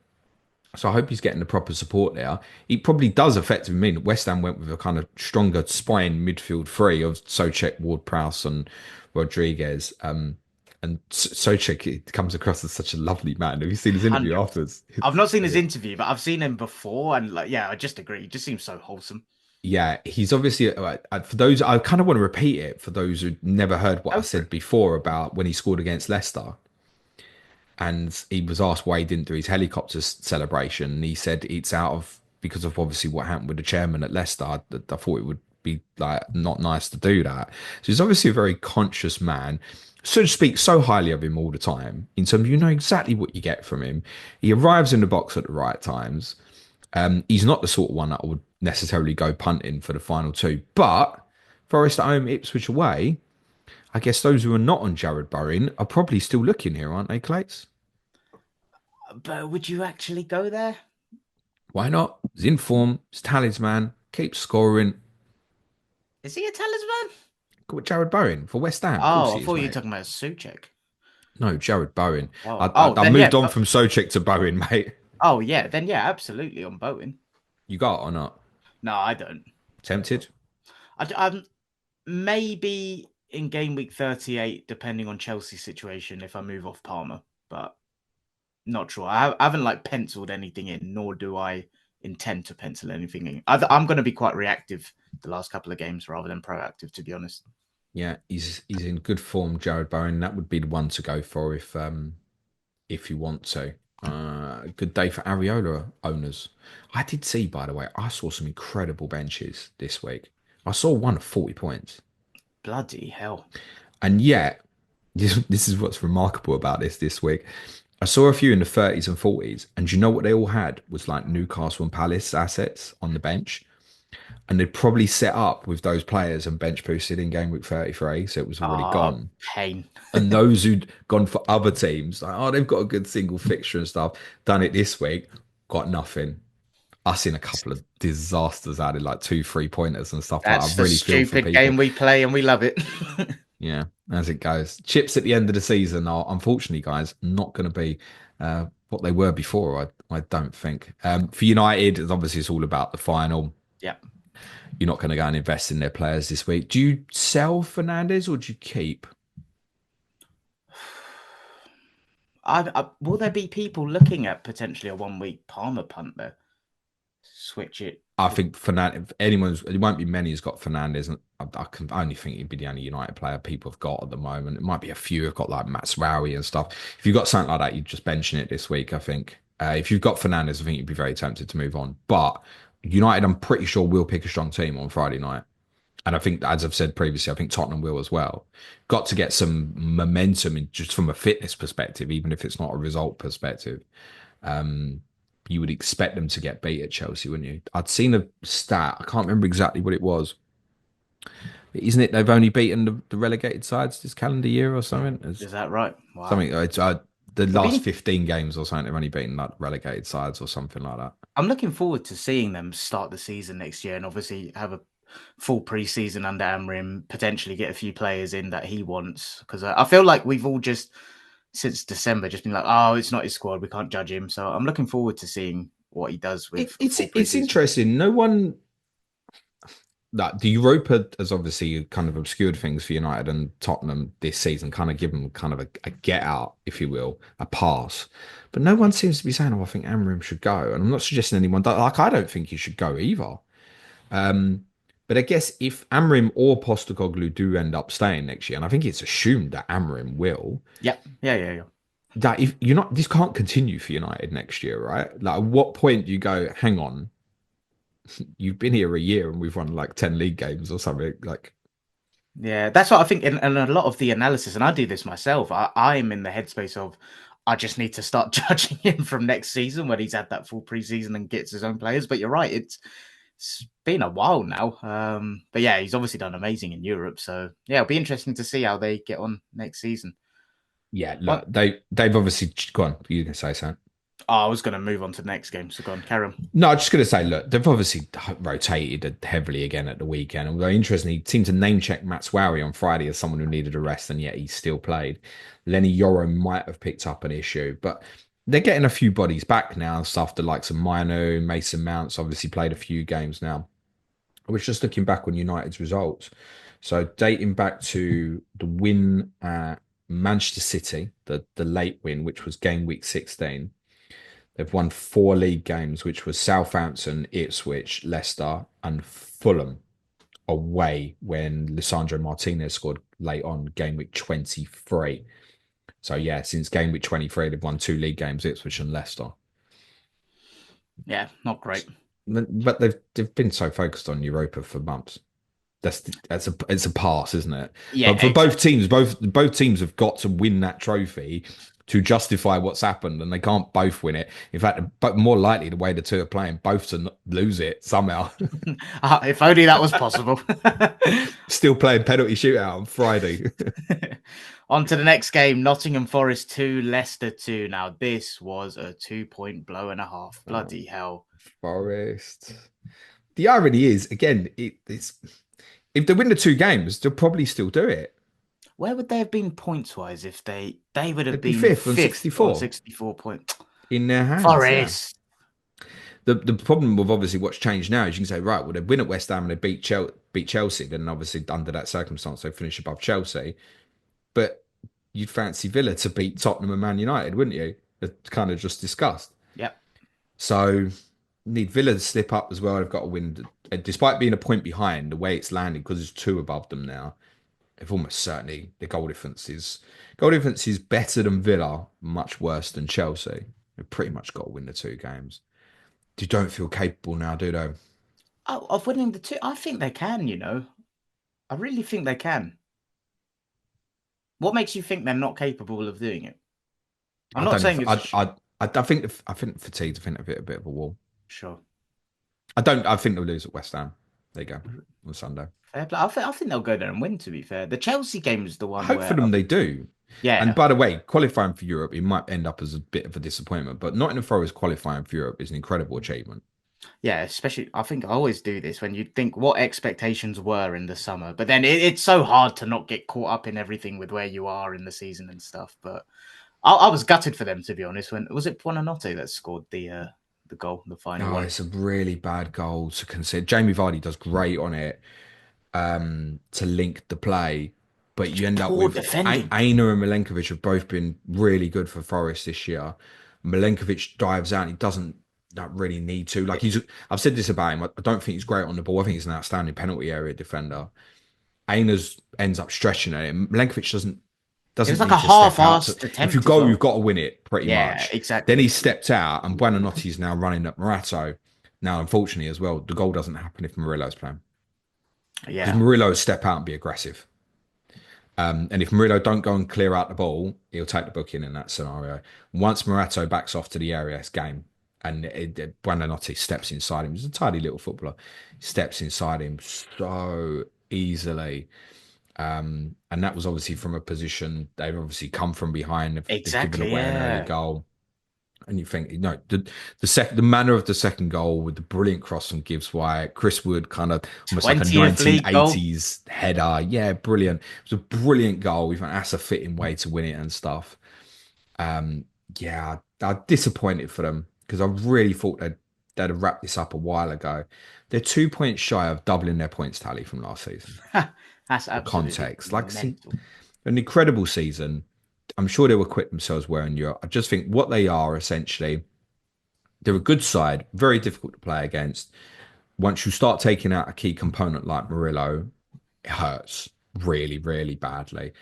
So I hope he's getting the proper support there. It probably does effectively mean that West Ham went with a kind of stronger spine midfield three of Souček, Ward-Prowse, and Rodriguez. And Souček, it comes across as such a lovely man. Have you seen his interview 100. afterwards? I've not seen his interview, but I've seen him before, and like, yeah, I just agree. He just seems so wholesome. Yeah, he's obviously for those. I kind of want to repeat it for those who never heard what I Go for said it. before about when he scored against Leicester, and he was asked why he didn't do his helicopter celebration. And he said it's out of because of obviously what happened with the chairman at Leicester. I thought it would be like not nice to do that. So he's obviously a very conscious man. So to speak, so highly of him all the time. In terms of you know exactly what you get from him. He arrives in the box at the right times. He's not the sort of one that I would necessarily go punting for the final two. But Forest at home, Ipswich away, I guess those who are not on Jared Bowen are probably still looking here, aren't they, Clates? But would you actually go there? Why not? He's in form, he's talisman, keeps scoring. Is he a talisman? Got Jared Bowen for West Ham. Of course Oh, I he is, thought you were mate. talking about Suchek. No, Jared Bowen. Oh, oh, I then yeah. moved on from Souček to Bowen, mate. Oh, yeah. Then yeah, absolutely on Bowen. You got it or not? No, I don't. Tempted? I'm maybe in game week 38, depending on Chelsea's situation, if I move off Palmer, but not sure. I haven't like penciled anything in, nor do I intend to pencil anything in. I'm going to be quite reactive the last couple of games rather than proactive, to be honest. Yeah, he's in good form, Jared Bowen. That would be the one to go for if you want to. Good day for Areola owners. I did see, by the way, I saw some incredible benches this week. I saw one of 40 points. Bloody hell. And yet, this is what's remarkable about this week. I saw a few in the 30s and 40s, and you know what they all had was like Newcastle and Palace assets on the bench. And they'd probably set up with those players and bench boosted in game week 33, so it was already Ah, gone. pain. And those who'd gone for other teams, like, oh, they've got a good single fixture and stuff, done it this week, got nothing. Us in a couple of disasters added like 2 3 pointers and stuff like that. That's I the really feel for stupid game people. we play and we love it. Yeah, as it goes. Chips at the end of the season are, unfortunately, guys, not going to be what they were before, I don't think. For United, obviously, it's all about the final. Yeah. You're not going to go and invest in their players this week. Do you sell Fernandez or do you keep? Will there be people looking at potentially a 1 week Palmer punt there? Switch it. I think Fernandez, it won't be many who's got Fernandez. And I can only think he'd be the only United player people have got at the moment. It might be a few who've got like Matt Rowie and stuff. If you've got something like that, you'd just benching it this week, I think. If you've got Fernandez, I think you'd be very tempted to move on. But United, I'm pretty sure, will pick a strong team on Friday night. And I think, as I've said previously, I think Tottenham will as well. Got to get some momentum in, just from a fitness perspective, even if it's not a result perspective. You would expect them to get beat at Chelsea, wouldn't you? I'd seen a stat. I can't remember exactly what it was. But isn't it they've only beaten the relegated sides this calendar year or something? Is that right? Wow. Something. It's the It'll last be 15 games or something. They've only beaten like relegated sides or something like that. I'm looking forward to seeing them start the season next year and obviously have a full preseason under Amrim, potentially get a few players in that he wants. Because I feel like we've all just, since December, just been like, oh, it's not his squad. We can't judge him. So I'm looking forward to seeing what he does with It's full it's preseason. interesting. No one that the Europa has obviously kind of obscured things for United and Tottenham this season, kind of given them kind of a get out, if you will, a pass. But no one seems to be saying, "Oh, I think Amram should go." And I'm not suggesting anyone like I don't think he should go either. But I guess if Amrim or Postecoglou do end up staying next year, and I think it's assumed that Amrim will, Yep. Yeah. that if you're not, this can't continue for United next year, right? Like, at what point do you go, hang on, you've been here a year and we've won like 10 league games or something. Like, Yeah, that's what I think. In a lot of the analysis, and I do this myself, I am in the headspace of I just need to start judging him from next season when he's had that full preseason and gets his own players. But you're right, it's been a while now. But yeah, he's obviously done amazing in Europe. So yeah, it'll be interesting to see how they get on next season. yeah, look, What? they've obviously gone. You can say something. Oh, I was going to move on to the next game. So go on, carry on. No, I'm just going to say, look, they've obviously rotated heavily again at the weekend. Although interestingly, he seemed to name check Matt Swarry on Friday as someone who needed a rest, and yet he still played. Lenny Yoro might have picked up an issue, but they're getting a few bodies back now. Stuff the likes of Mino, Mason Mounts obviously played a few games now. I was just looking back on United's results. So dating back to the win at Manchester City, the late win, which was game week 16. They've won 4 league games, which was Southampton, Ipswich, Leicester, and Fulham away when Lisandro Martinez scored late on game week 23. So yeah, since game week 23, they've won 2 league games, Ipswich and Leicester. Yeah, not great. But they've been so focused on Europa for months. It's a pass, isn't it? Yeah, But for exactly. both teams, both teams have got to win that trophy to justify what's happened, and they can't both win it. In fact, but more likely the way the two are playing, both to lose it somehow. If only that was possible. Still playing penalty shootout on Friday. On to the next game, Nottingham Forest 2, Leicester 2. Now, this was a 2-point blow and a half. Oh, Bloody hell. Forest. The irony is, again, it's if they win the 2 games, they'll probably still do it. Where would they have been points wise if they would have They'd be been fifth on fifth on 64 64 points? in their hands. Yeah. Forest. The problem with obviously what's changed now is you can say, right, well, they win at West Ham and they beat Chelsea. Then obviously under that circumstance, they finish above Chelsea. But you'd fancy Villa to beat Tottenham and Man United, wouldn't you? It's kind of just discussed. Yep. So need Villa to slip up as well. They've got to win. Despite being a point behind, the way it's landed, because there's 2 above them now, they've almost certainly, the goal difference is better than Villa, much worse than Chelsea. They've pretty much got to win the 2 games. You don't feel capable now, do they? Oh, of winning the 2, I think they can. I really think they can. What makes you think they're not capable of doing it? I'm I not don't saying know. it's I think fatigued. I think they're a bit of a wall. sure. I don't. I think they'll lose at West Ham. There you go on Sunday. Fair play. I think they'll go there and win, to be fair. The Chelsea game is the I one hope for where, them they do. And yeah, by the way, qualifying for Europe, it might end up as a bit of a disappointment. But Nottingham Forest qualifying for Europe is an incredible achievement. yeah, especially, I think I always do this when you think what expectations were in the summer, but then it's so hard to not get caught up in everything with where you are in the season and stuff. But I was gutted for them, to be honest. When was it Buonanotte that scored the goal, the final Oh, one? it's a really bad goal to consider. Jamie Vardy does great on it to link the play, but you end up Poor with defending. Aina and Milenkovic have both been really good for Forest this year. Milenkovic dives out; he doesn't not really need to. Like I've said this about him. I don't think he's great on the ball. I think he's an outstanding penalty area defender. Aina's ends up stretching it. Milenkovic doesn't It was doesn't like a need to step out. half-assed If you attempt as go, well. you've got to win it pretty Yeah, much. Then exactly. he stepped out, and Buonanotti's now running at Morato. Now, unfortunately, as well, the goal doesn't happen if Murillo's playing because Yeah, Murillo will step out and be aggressive. And if Murillo don't go and clear out the ball, he'll take the booking in that scenario. Once Morato backs off to the area, it's game. And Buonanotte steps inside him. He's a tiny little footballer. He steps inside him so easily. And that was obviously from a position they've obviously come from behind. They've given exactly. away an early Yeah. goal. And you think, the manner of the second goal with the brilliant cross from Gibbs White, Chris Wood kind of almost like a 20th league goal. 1980s header. Yeah, brilliant. It was a brilliant goal. We think that's a fitting way to win it and stuff. Yeah, I'm disappointed for them because I really thought they'd have wrapped this up a while ago. They're 2 points shy of doubling their points tally from last season. That's For absolutely context, like mental. an incredible season. I'm sure they'll acquit themselves well in Europe. I just think what they are essentially, they're a good side, very difficult to play against. Once you start taking out a key component like Murillo, it hurts really, really badly.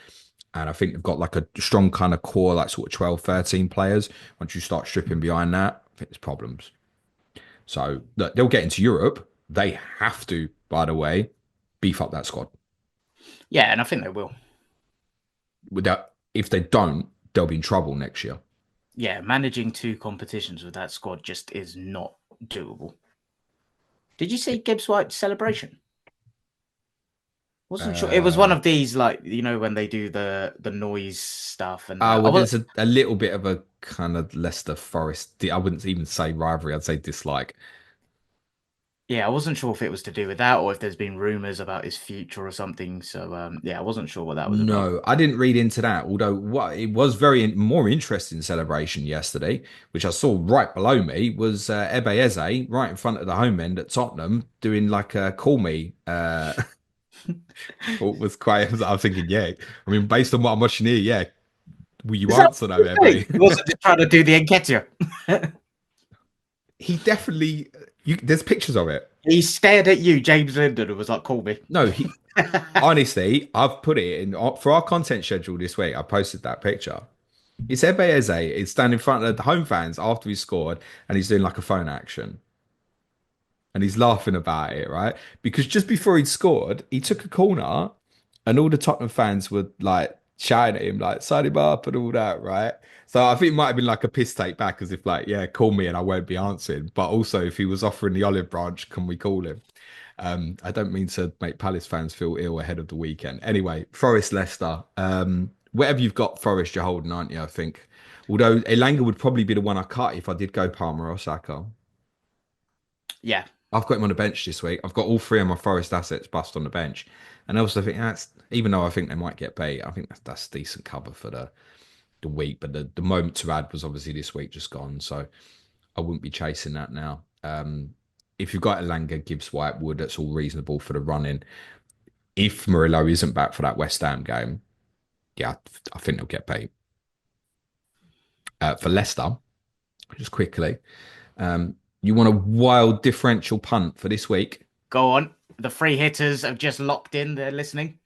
And I think they've got like a strong kind of core, like sort of 12, 13 players. Once you start stripping behind that, I think there's problems. So look, they'll get into Europe. They have to, by the way, beef up that squad. Yeah, and I think they will. Without, if they don't, they'll be in trouble next year. Yeah, managing two competitions with that squad just is not doable. Did you see Gibbs White's celebration? Wasn't sure. It was one Uh, of these, like, when they do the noise stuff, and well, I was, there's a little bit of a kind of Leicester Forest. I wouldn't even say rivalry. I'd say dislike. yeah, I wasn't sure if it was to do with that or if there's been rumors about his future or something. So yeah, I wasn't sure what that was about. No, I didn't read into that. Although what it was more interesting celebration yesterday, which I saw right below me, was Ebe Eze right in front of the home end at Tottenham doing like a call me. Was quite. I was thinking, yeah. I mean, based on what I'm watching here, yeah. Will you Is that answer though, what you think? He Ebe? wasn't just trying to do the Nketiah. He definitely. There's pictures of it. He stared at you, James Linden, and was like, "Call me." No, he honestly, I've put it in for our content schedule this week. I posted that picture. It's Ebe Eze is standing in front of the home fans after he scored, and he's doing like a phone action, and he's laughing about it, right? Because just before he'd scored, he took a corner, and all the Tottenham fans were like shouting at him, like "sign him up" and all that, right? So I think it might have been like a piss take back, as if like, "Yeah, call me, and I won't be answering." But also, if he was offering the olive branch, can we call him? I don't mean to make Palace fans feel ill ahead of the weekend. Anyway, Forest Leicester. Whatever you've got, Forest, you're holding, aren't you? I think. Although Elanga would probably be the one I cut if I did go Palmer or Saka. Yeah, I've got him on the bench this week. I've got all three of my Forest assets bust on the bench. And I also think that's, even though I think they might get beat, I think that's decent cover for the week. But the moment to add was obviously this week just gone. So I wouldn't be chasing that now. If you've got Elanga, Gibbs, White, Wood, that's all reasonable for the running. If Murillo isn't back for that West Ham game, yeah, I think they'll get paid. For Leicester, just quickly, you want a wild differential punt for this week? go on. The free hitters have just locked in. They're listening.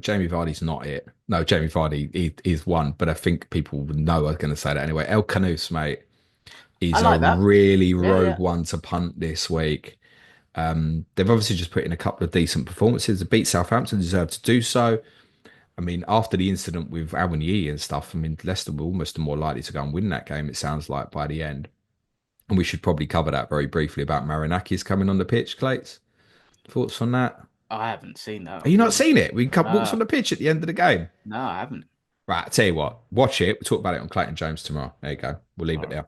Jamie Vardy's not it. No, Jamie Vardy is one, but I think people would know I was going to say that anyway. El Canus, mate, I is a like that. really Yeah, yeah. rogue one to punt this week. They've obviously just put in a couple of decent performances. They beat Southampton, deserve to do so. I mean, after the incident with Awoniyi and stuff, I mean, Leicester were almost more likely to go and win that game, it sounds like, by the end. And we should probably cover that very briefly about Marinakis coming on the pitch, Clates. Thoughts on that? I haven't seen that. Have I'll you be not honest. seen it? We walks No, on the pitch at the end of the game. no, I haven't. Right, I tell you what, watch it. We'll talk about it on Clayton James tomorrow. There you go. We'll leave All it right. there.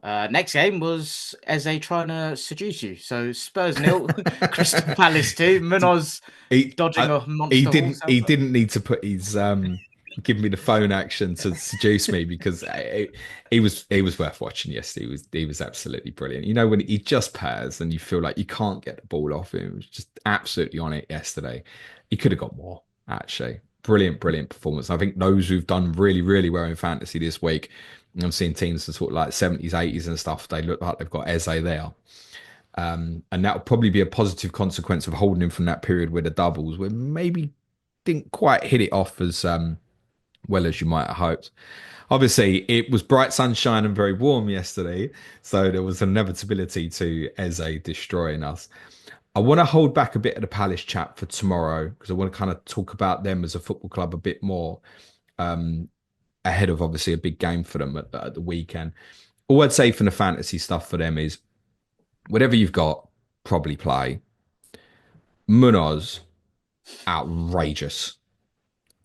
Next game was Eze trying to seduce you. So Spurs nil, Crystal Palace 2. Munoz he dodging I, a monster horse he outside. didn't need to put his give me the phone action to seduce me because he was worth watching. Yes, he was absolutely brilliant. You know when he just pairs and you feel like you can't get the ball off him. He was just absolutely on it yesterday. He could have got more actually. Brilliant performance. I think those who've done really well in fantasy this week, I'm seeing teams that sort of like 70s, 80s and stuff. They look like they've got Eze there. And that will probably be a positive consequence of holding him from that period with the doubles, where maybe didn't quite hit it off as well as you might have hoped. Obviously, it was bright sunshine and very warm yesterday, so there was an inevitability to Eze destroying us. I want to hold back a bit of the Palace chat for tomorrow because I want to kind of talk about them as a football club a bit more ahead of obviously a big game for them at the weekend. All I'd say from the fantasy stuff for them is whatever you've got, probably play. Munoz, outrageous.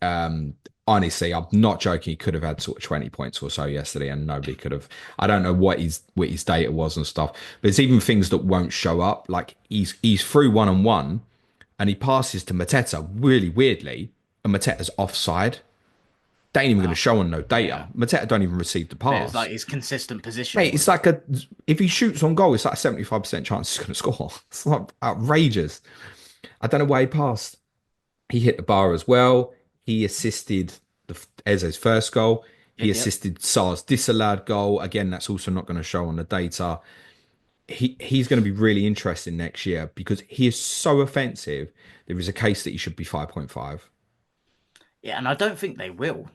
Um, Honestly, I'm not joking. He could have had sort of 20 points or so yesterday, and nobody could have. I don't know what his data was and stuff, but it's even things that won't show up. Like he's through 1-on-1, and he passes to Mateta really weirdly, and Mateta's offside. They ain't even going to Oh, show on no data. yeah. Mateta don't even receive the But it's pass. like his consistent positioning Mate, it's was. like if he shoots on goal, it's like a 75% chance he's going to score. It's like outrageous. I don't know why he passed. He hit the bar as well. He assisted Eze's first goal. He Yep, yep. assisted Sar's disallowed goal. Again, that's also not going to show on the data. He's going to be really interesting next year because he is so offensive. There is a case that he should be 5.5. Yeah, and I don't think they will.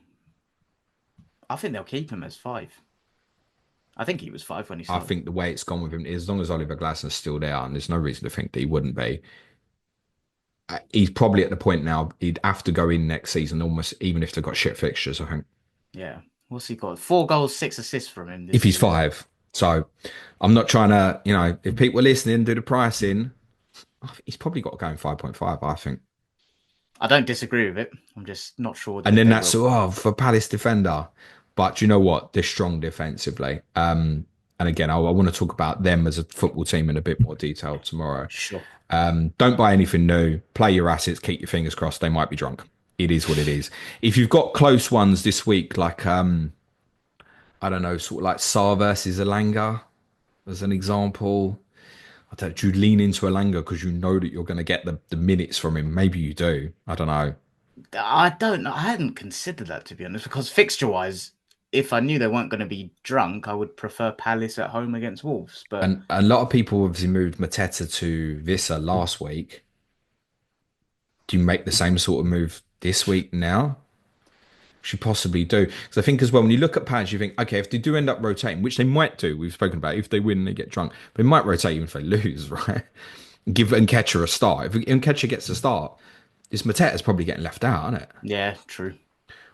I think they'll keep him as 5. I think he was 5 when he I started. think the way it's gone with him, as long as Oliver Glasner's still there, and there's no reason to think that he wouldn't be, he's probably at the point now he'd have to go in next season almost, even if they've got shit fixtures, I think. Yeah. What's he got? 4 goals, 6 assists from him this If he's season. five. So I'm not trying to, if people are listening, do the pricing. He's probably got to go in 5.5, I think. I don't disagree with it. I'm just not sure And that then they that's will. for Palace defender. But you know what? They're strong defensively. And again, I want to talk about them as a football team in a bit more detail tomorrow. Sure. Don't buy anything new. Play your assets. Keep your fingers crossed. They might be drunk. It is what it is. If you've got close ones this week, like I don't know, sort of like Saar versus Alanga as an example. I don't. Do you lean into Alanga because you know that you're going to get the minutes from him? Maybe you do. I don't know. I don't know. I hadn't considered that, to be honest, because fixture wise, if I knew they weren't going to be drunk, I would prefer Palace at home against Wolves. But And a lot of people obviously moved Mateta to Vissa last week. Do you make the same sort of move this week now? Should possibly do. Because I think as well, when you look at Palace, you think, okay, if they do end up rotating, which they might do, we've spoken about, if they win and they get drunk, they might rotate even if they lose, right? Give Nketiah a start. If Nketiah gets a start, this Mateta's probably getting left out, isn't it? yeah, true.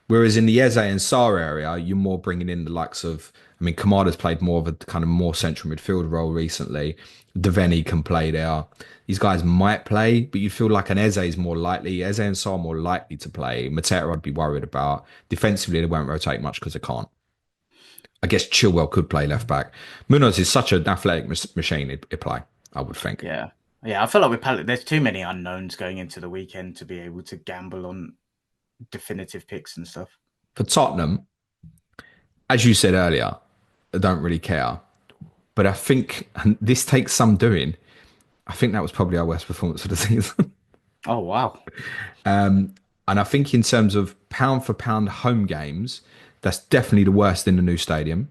Whereas in the Eze and Sarr area, you're more bringing in the likes of, I mean, Kamada's played more of a kind of more central midfield role recently. Devaney can play there. These guys might play, but you feel like an Eze is more likely. Eze and Sarr more likely to play. Mateta, I'd be worried about. Defensively, they won't rotate much because they can't. I guess Chilwell could play left back. Munoz is such an athletic machine, he'd play, I would think. Yeah. Yeah, I feel like with Palace, there's too many unknowns going into the weekend to be able to gamble on definitive picks and stuff. For Tottenham, as you said earlier, I don't really care. But I think, and this takes some doing, I think that was probably our worst performance of the season. Oh, wow. And I think in terms of pound for pound home games, that's definitely the worst in the new stadium.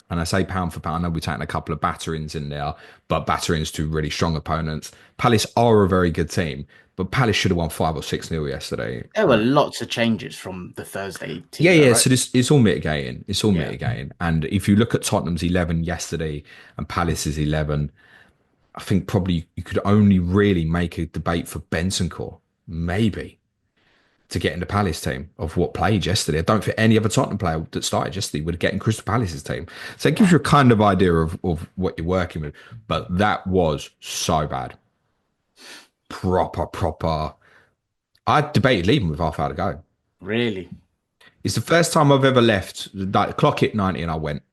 And I say pound for pound, I know we're taking a couple of batterings in there, but batterings to really strong opponents. Palace are a very good team, but Palace should have won 5 or 6 nil yesterday. There were lots of changes from the Thursday Yeah, team, though, yeah. right? So it's all mitigating. It's all Yeah. mitigating. And if you look at Tottenham's 11 yesterday and Palace's 11, I think probably you could only really make a debate for Bentancur, maybe, to get in the Palace team of what played yesterday. I don't think any other Tottenham player that started yesterday would get in Crystal Palace's team. So it gives Wow. you a kind of idea of what you're working with. But that was so bad. Proper. I debated leaving with half hour to go. Really? It's the first time I've ever left. Like, the clock hit 90 and I went.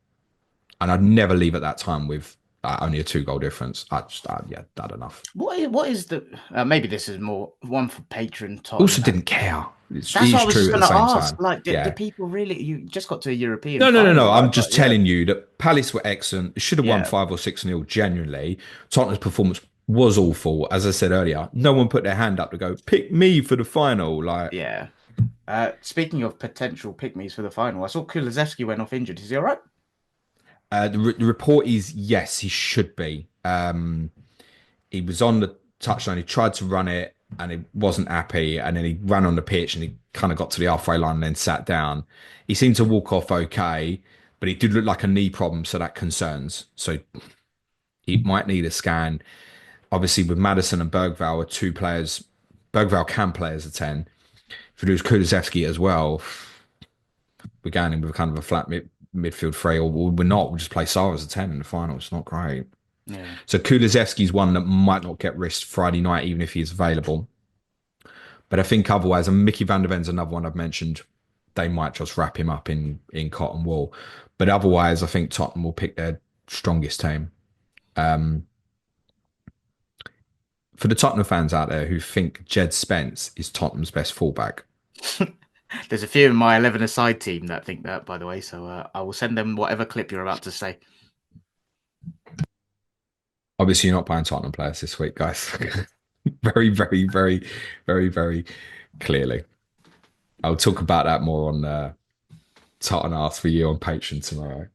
And I'd never leave at that time with only a 2 goal difference. I just, yeah, that enough. What is the maybe this is more one for patron Tottenham Also, fans. didn't care. It That's what I is was just true at going the to same ask. time. Like, do Yeah. people really? You just got to a European No. final, I'm right? just But yeah, telling you that Palace were excellent. They should have won yeah, 5 or 6 nil. Genuinely, Tottenham's performance was awful. As I said earlier, no one put their hand up to go pick me for the final. Like, yeah. Speaking of potential pick-me's for the final, I saw Kulusevski went off injured. Is he all right? the report is yes, he should be. He was on the touchline. He tried to run it and he wasn't happy. And then he ran on the pitch and he kind of got to the halfway line and then sat down. He seemed to walk off okay, but he did look like a knee problem, so that concerns. So he might need a scan. Obviously, with Madison and Bergvall are 2 players. Bergvall can play as a 10. If you lose Kulusevski as well, we're going in with kind of a flat midfield three, or we're not. We'll just play Sarr as a 10 in the final. It's not great. Yeah. So Kulusevski's one that might not get risked Friday night, even if he's available. But I think otherwise, and Mickey van der Ven's another one I've mentioned, they might just wrap him up in cotton wool. But otherwise, I think Tottenham will pick their strongest team. For the Tottenham fans out there who think Jed Spence is Tottenham's best fullback, There's a few in my 11-a-side team that think that, by the way. So I will send them whatever clip you're about to say. obviously you're not buying Tottenham players this week, guys. Very clearly. I'll talk about that more on Tottenham Ask for You on Patreon tomorrow.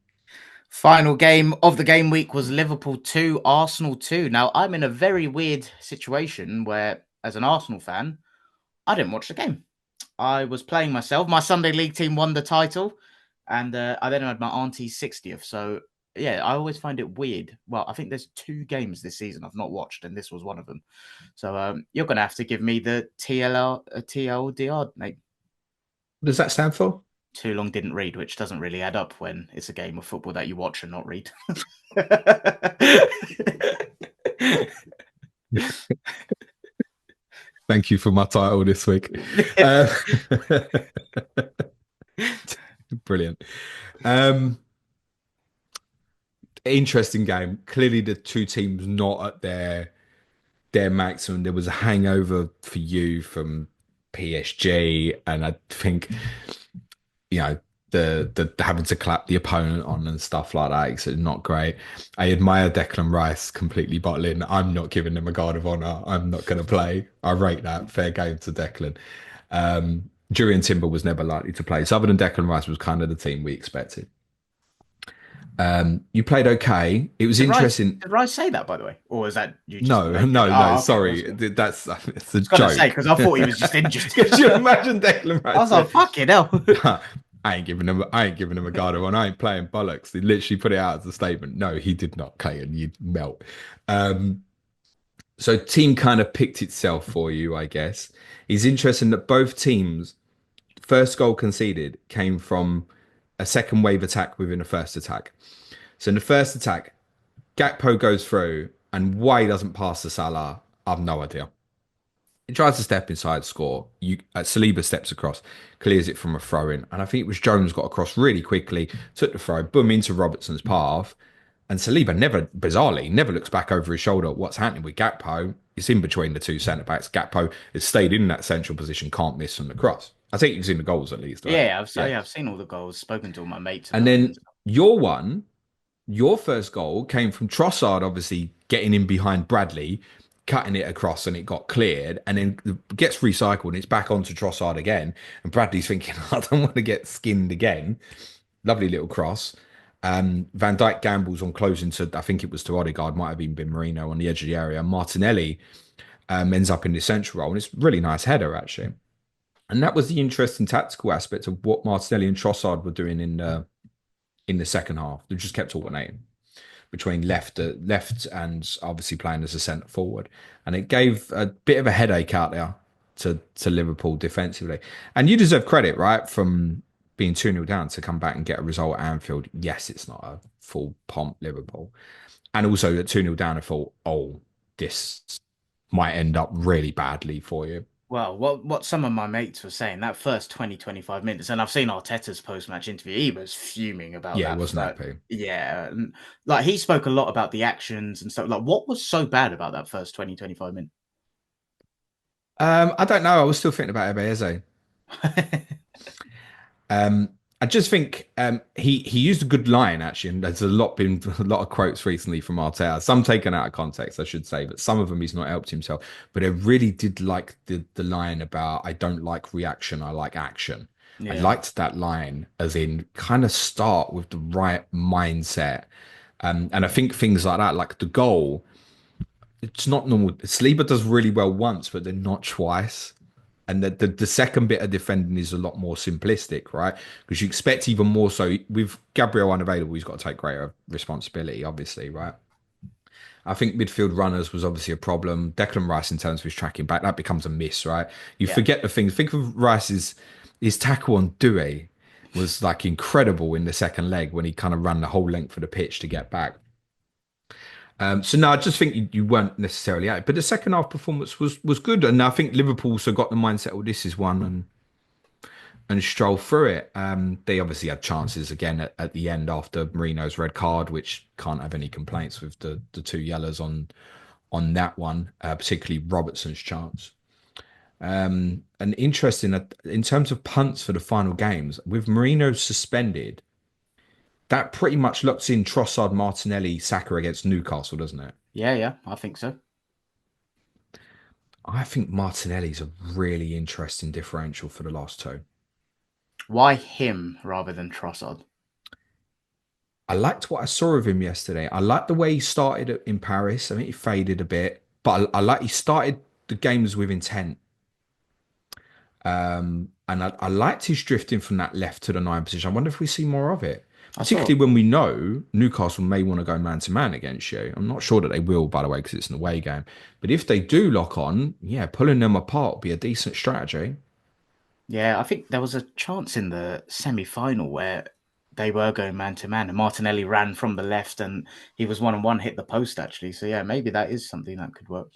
Final game of the game week was Liverpool 2, Arsenal 2. Now, I'm in a very weird situation where, as an Arsenal fan, I didn't watch the game. I was playing myself. My Sunday League team won the title, and I then had my auntie's 60th. So yeah, I always find it weird. Well, I think there's 2 games this season I've not watched, and this was one of them. So you're gonna have to give me the TLDR, mate. What does that stand for? Too long didn't read, which doesn't really add up when it's a game of football that you watch and not read. Thank you for my title this week. Uh, brilliant. Um, Interesting game. Clearly, the two teams not at their maximum. There was a hangover for you from PSG, and I think you know the having to clap the opponent on and stuff like that. It's not great. I admire Declan Rice completely bottling. I'm not giving him a guard of honor. I'm not going to play. I rate that fair game to Declan. Julian Timber was never likely to play. So other than Declan Rice was kind of the team we expected. You played okay. It was interesting. Did Rice say that, by the way, or is that you just No, making? no. Oh, okay, I was Sorry, that's it's a gonna say joke. because I thought he was just injured. Could you imagine Declan I was Rice? like, "Fucking hell!" I ain't giving him a guard of honor. I ain't playing bollocks. They literally put it out as a statement. No, he did not, Clayton. You'd melt. Um, so team kind of picked itself for you, I guess. It's interesting that both teams' first goal conceded came from a second wave attack within a first attack. So in the first attack, Gakpo goes through, and why he doesn't pass to Salah, I've no idea. He tries to step inside, score. Saliba steps across, clears it from a throw in, and I think it was Jones got across really quickly, took the throw, boom into Robertson's path, and Saliba never, bizarrely, never looks back over his shoulder at what's happening with Gakpo. It's in between the two centre backs. Gakpo has stayed in that central position, can't miss from the cross. I think you've seen the goals at least, right? Yeah, I've seen all the goals, spoken to all my mates And about then it. your one your first goal came from Trossard, obviously getting in behind Bradley, cutting it across, and it got cleared, and then gets recycled, and it's back onto Trossard again. And Bradley's thinking, I don't want to get skinned again. Lovely little cross. Van Dijk gambles on closing to, I think it was to Odegaard, might have even been Marino on the edge of the area. Martinelli ends up in the central role, and it's a really nice header, actually. And that was the interesting tactical aspect of what Martinelli and Trossard were doing in the second half. They just kept alternating between left and obviously playing as a centre forward, and it gave a bit of a headache out there to Liverpool defensively. And you deserve credit, right, from being 2-0 down to come back and get a result at Anfield. Yes, it's not a full pomp Liverpool, and also at 2-0 down, I thought, oh, this might end up really badly for you. Well, what some of my mates were saying, that first 20, 25 minutes, and I've seen Arteta's post-match interview, he was fuming about Yeah, it that. wasn't happy. Yeah, and, like he spoke a lot about the actions and stuff. Like, what was so bad about that first 20, 25 minutes? I don't know. I was still thinking about Ebe Eze. Um, I just think he used a good line actually, and there's been a lot of quotes recently from Arteta. Some taken out of context, I should say, but some of them he's not helped himself. But I really did like the line about I don't like reaction, I like action. I Yeah. liked that line as in kind of start with the right mindset. And I think things like that, like the goal, it's not normal. Saliba does really well once, but then not twice. And the second bit of defending is a lot more simplistic, right? Because you expect even more so with Gabriel unavailable, he's got to take greater responsibility, obviously, right? I think midfield runners was obviously a problem. Declan Rice, in terms of his tracking back, that becomes a miss, right? You Yeah. forget the things. Think of Rice's his tackle on Doué was like incredible in the second leg when he kind of ran the whole length of the pitch to get back. So no, I just think you weren't necessarily out, but the second half performance was good, and I think Liverpool also got the mindset, well, this is one, and stroll through it. They obviously had chances again at the end after Marino's red card, which can't have any complaints with the two yellows on that one, particularly Robertson's chance. And interesting that in terms of punts for the final games, with Marino suspended, that pretty much locks in Trossard, Martinelli, Saka against Newcastle, doesn't it? Yeah, I think so. I think Martinelli's a really interesting differential for the last two. Why him rather than Trossard? I liked what I saw of him yesterday. I liked the way he started in Paris. I think he faded a bit, but I like he started the games with intent. And I liked his drifting from that left to the nine position. I wonder if we see more of it. I saw. particularly when we know Newcastle may want to go man to man against you. I'm not sure that they will, by the way, because it's an away game. But if they do lock on, yeah, pulling them apart would be a decent strategy. Yeah, I think there was a chance in the semi-final where they were going man to man, and Martinelli ran from the left, and he was 1-on-1, hit the post actually. So yeah, maybe that is something that could work.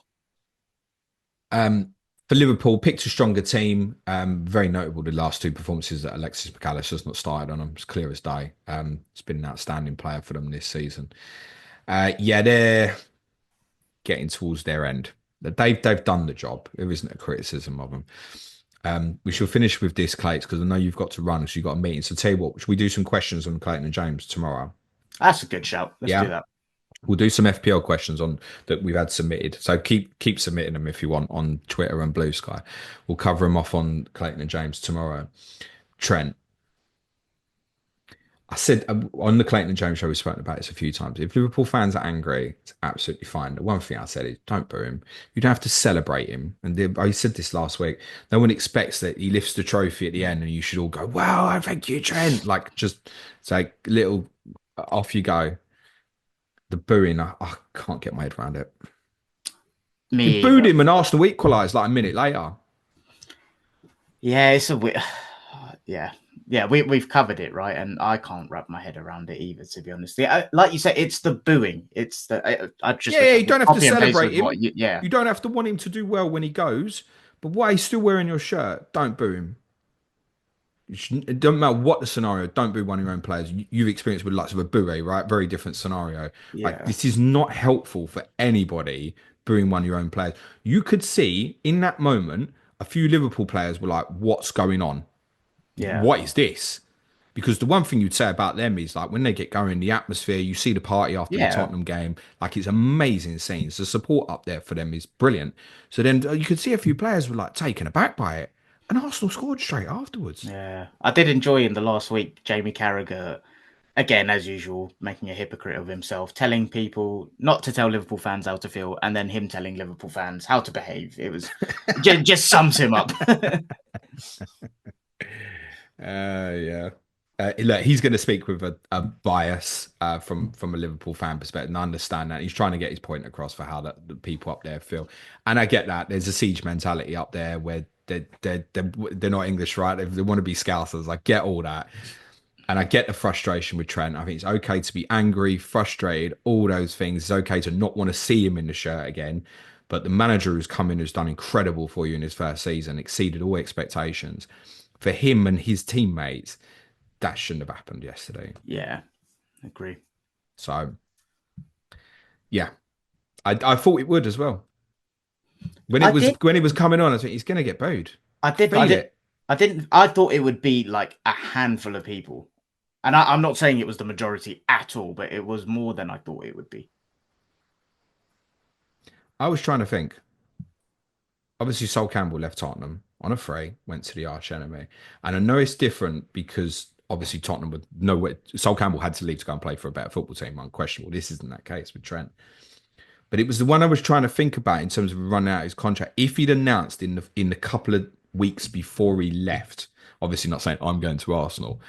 Um, for Liverpool, picked a stronger team. Very notable the last two performances that Alexis McAllister's not started on them. It's clear as day. It's been an outstanding player for them this season. Yeah, they're getting towards their end. They've done the job. There isn't a criticism of them. We shall finish with this, Clayton, because I know you've got to run, so you've got a meeting. So tell you what, should we do some questions on Clayton and James tomorrow? That's a good shout. Let's do Yeah. that. We'll do some FPL questions on that we've had submitted. So keep submitting them if you want on Twitter and Blue Sky. We'll cover them off on Clayton and James tomorrow. Trent, I said on the Clayton and James show, we've spoken about this a few times. If Liverpool fans are angry, it's absolutely fine. The one thing I said is don't boo him. You don't have to celebrate him. And I said this last week. No one expects that he lifts the trophy at the end and you should all go, wow, thank you, Trent. Like just say little off you go. The booing, I can't get my head around it. He Me booed either. him and Arsenal equalised like a minute later. Yeah, it's a weird. Yeah, yeah. We've covered it, right, and I can't wrap my head around it either. To be honest, yeah, like you said, it's the booing. It's the. I just Yeah, wish yeah, I you could don't have to copy and paste celebrate with what. him. Yeah, You don't have to want him to do well when he goes. But why he's still wearing your shirt, don't boo him. It doesn't matter what the scenario, don't boo one of your own players. You've experienced with lots of a boo, right? Very different scenario. Like, yeah, this is not helpful for anybody booing one of your own players. You could see in that moment, a few Liverpool players were like, what's going on? yeah, What is this? Because the one thing you'd say about them is like when they get going, the atmosphere, you see the party after the yeah, Tottenham game, like it's amazing scenes. The support up there for them is brilliant. So then you could see a few players were like taken aback by it. And Arsenal scored straight afterwards. yeah. I did enjoy in the last week Jamie Carragher again, as usual, making a hypocrite of himself, telling people not to tell Liverpool fans how to feel, and then him telling Liverpool fans how to behave. It was just sums him up. Yeah. Look, he's going to speak with a bias from a Liverpool fan perspective, and I understand that. He's trying to get his point across for how the people up there feel. And I get that. There's a siege mentality up there where they're not English, right? They want to be Scousers. I get all that. And I get the frustration with Trent. I think it's okay to be angry, frustrated, all those things. It's okay to not want to see him in the shirt again. But the manager who's come in, who's done incredible for you in his first season, exceeded all expectations. For him and his teammates, that shouldn't have happened yesterday. Yeah, agree. So, yeah, I thought it would as well. I did. When it was coming on, I think he's going to get booed. I I did. I feel did. it. I didn't. I thought it would be like a handful of people, and I'm not saying it was the majority at all, but it was more than I thought it would be. I was trying to think. Obviously, Sol Campbell left Tottenham on a free, went to the arch enemy. And I know it's different because obviously Tottenham would know where Sol Campbell had to leave to go and play for a better football team, unquestionable. This isn't that case with Trent. But it was the one I was trying to think about in terms of running out his contract. If he'd announced in the couple of weeks before he left, obviously not saying I'm going to Arsenal,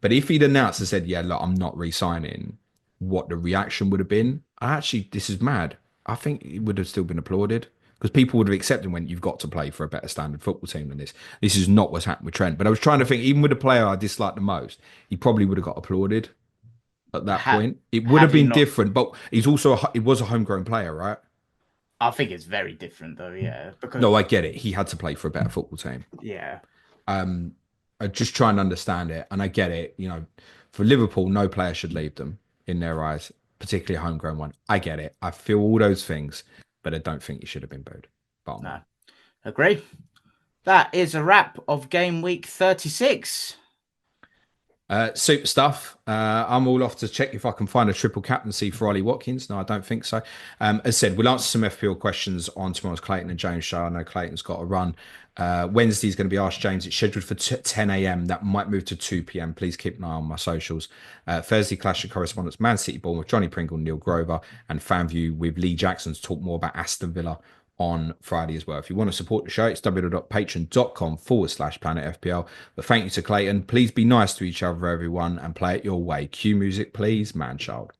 but if he'd announced and said, "Yeah, look, I'm not re-signing," what the reaction would have been? Actually, this is mad. I think it would have still been applauded because people would have accepted when you've got to play for a better standard football team than this. This is not what's happened with Trent. But I was trying to think, even with the player I disliked the most, he probably would have got applauded at that Ha- point. It would have have you been not? different, but he was a homegrown player, right? I think it's very different though. Yeah, because No, I get it. He had to play for a better football team. yeah, I just try and understand it, and I get it. You know, for Liverpool, no player should leave them in their eyes, particularly a homegrown one. I get it. I feel all those things, but I don't think he should have been booed. Bottom no, line. agree. That is a wrap of game week 36. Super stuff. I'm all off to check if I can find a triple captaincy for Ollie Watkins. No, I don't think so. As I said, we'll answer some FPL questions on tomorrow's Clayton and James show. I know Clayton's got a run. Wednesday's going to be Ask James. It's scheduled for 10 a.m. That might move to 2 p.m. Please keep an eye on my socials. Thursday, Clash of Correspondence, Man City Bournemouth, Johnny Pringle, Neil Grover, and Fan View with Lee Jackson to talk more about Aston Villa on Friday as well. If you want to support the show, it's www.patreon.com/Planet FPL. But thank you to Clayton. Please be nice to each other, everyone, and play it your way. Cue music, please, man child.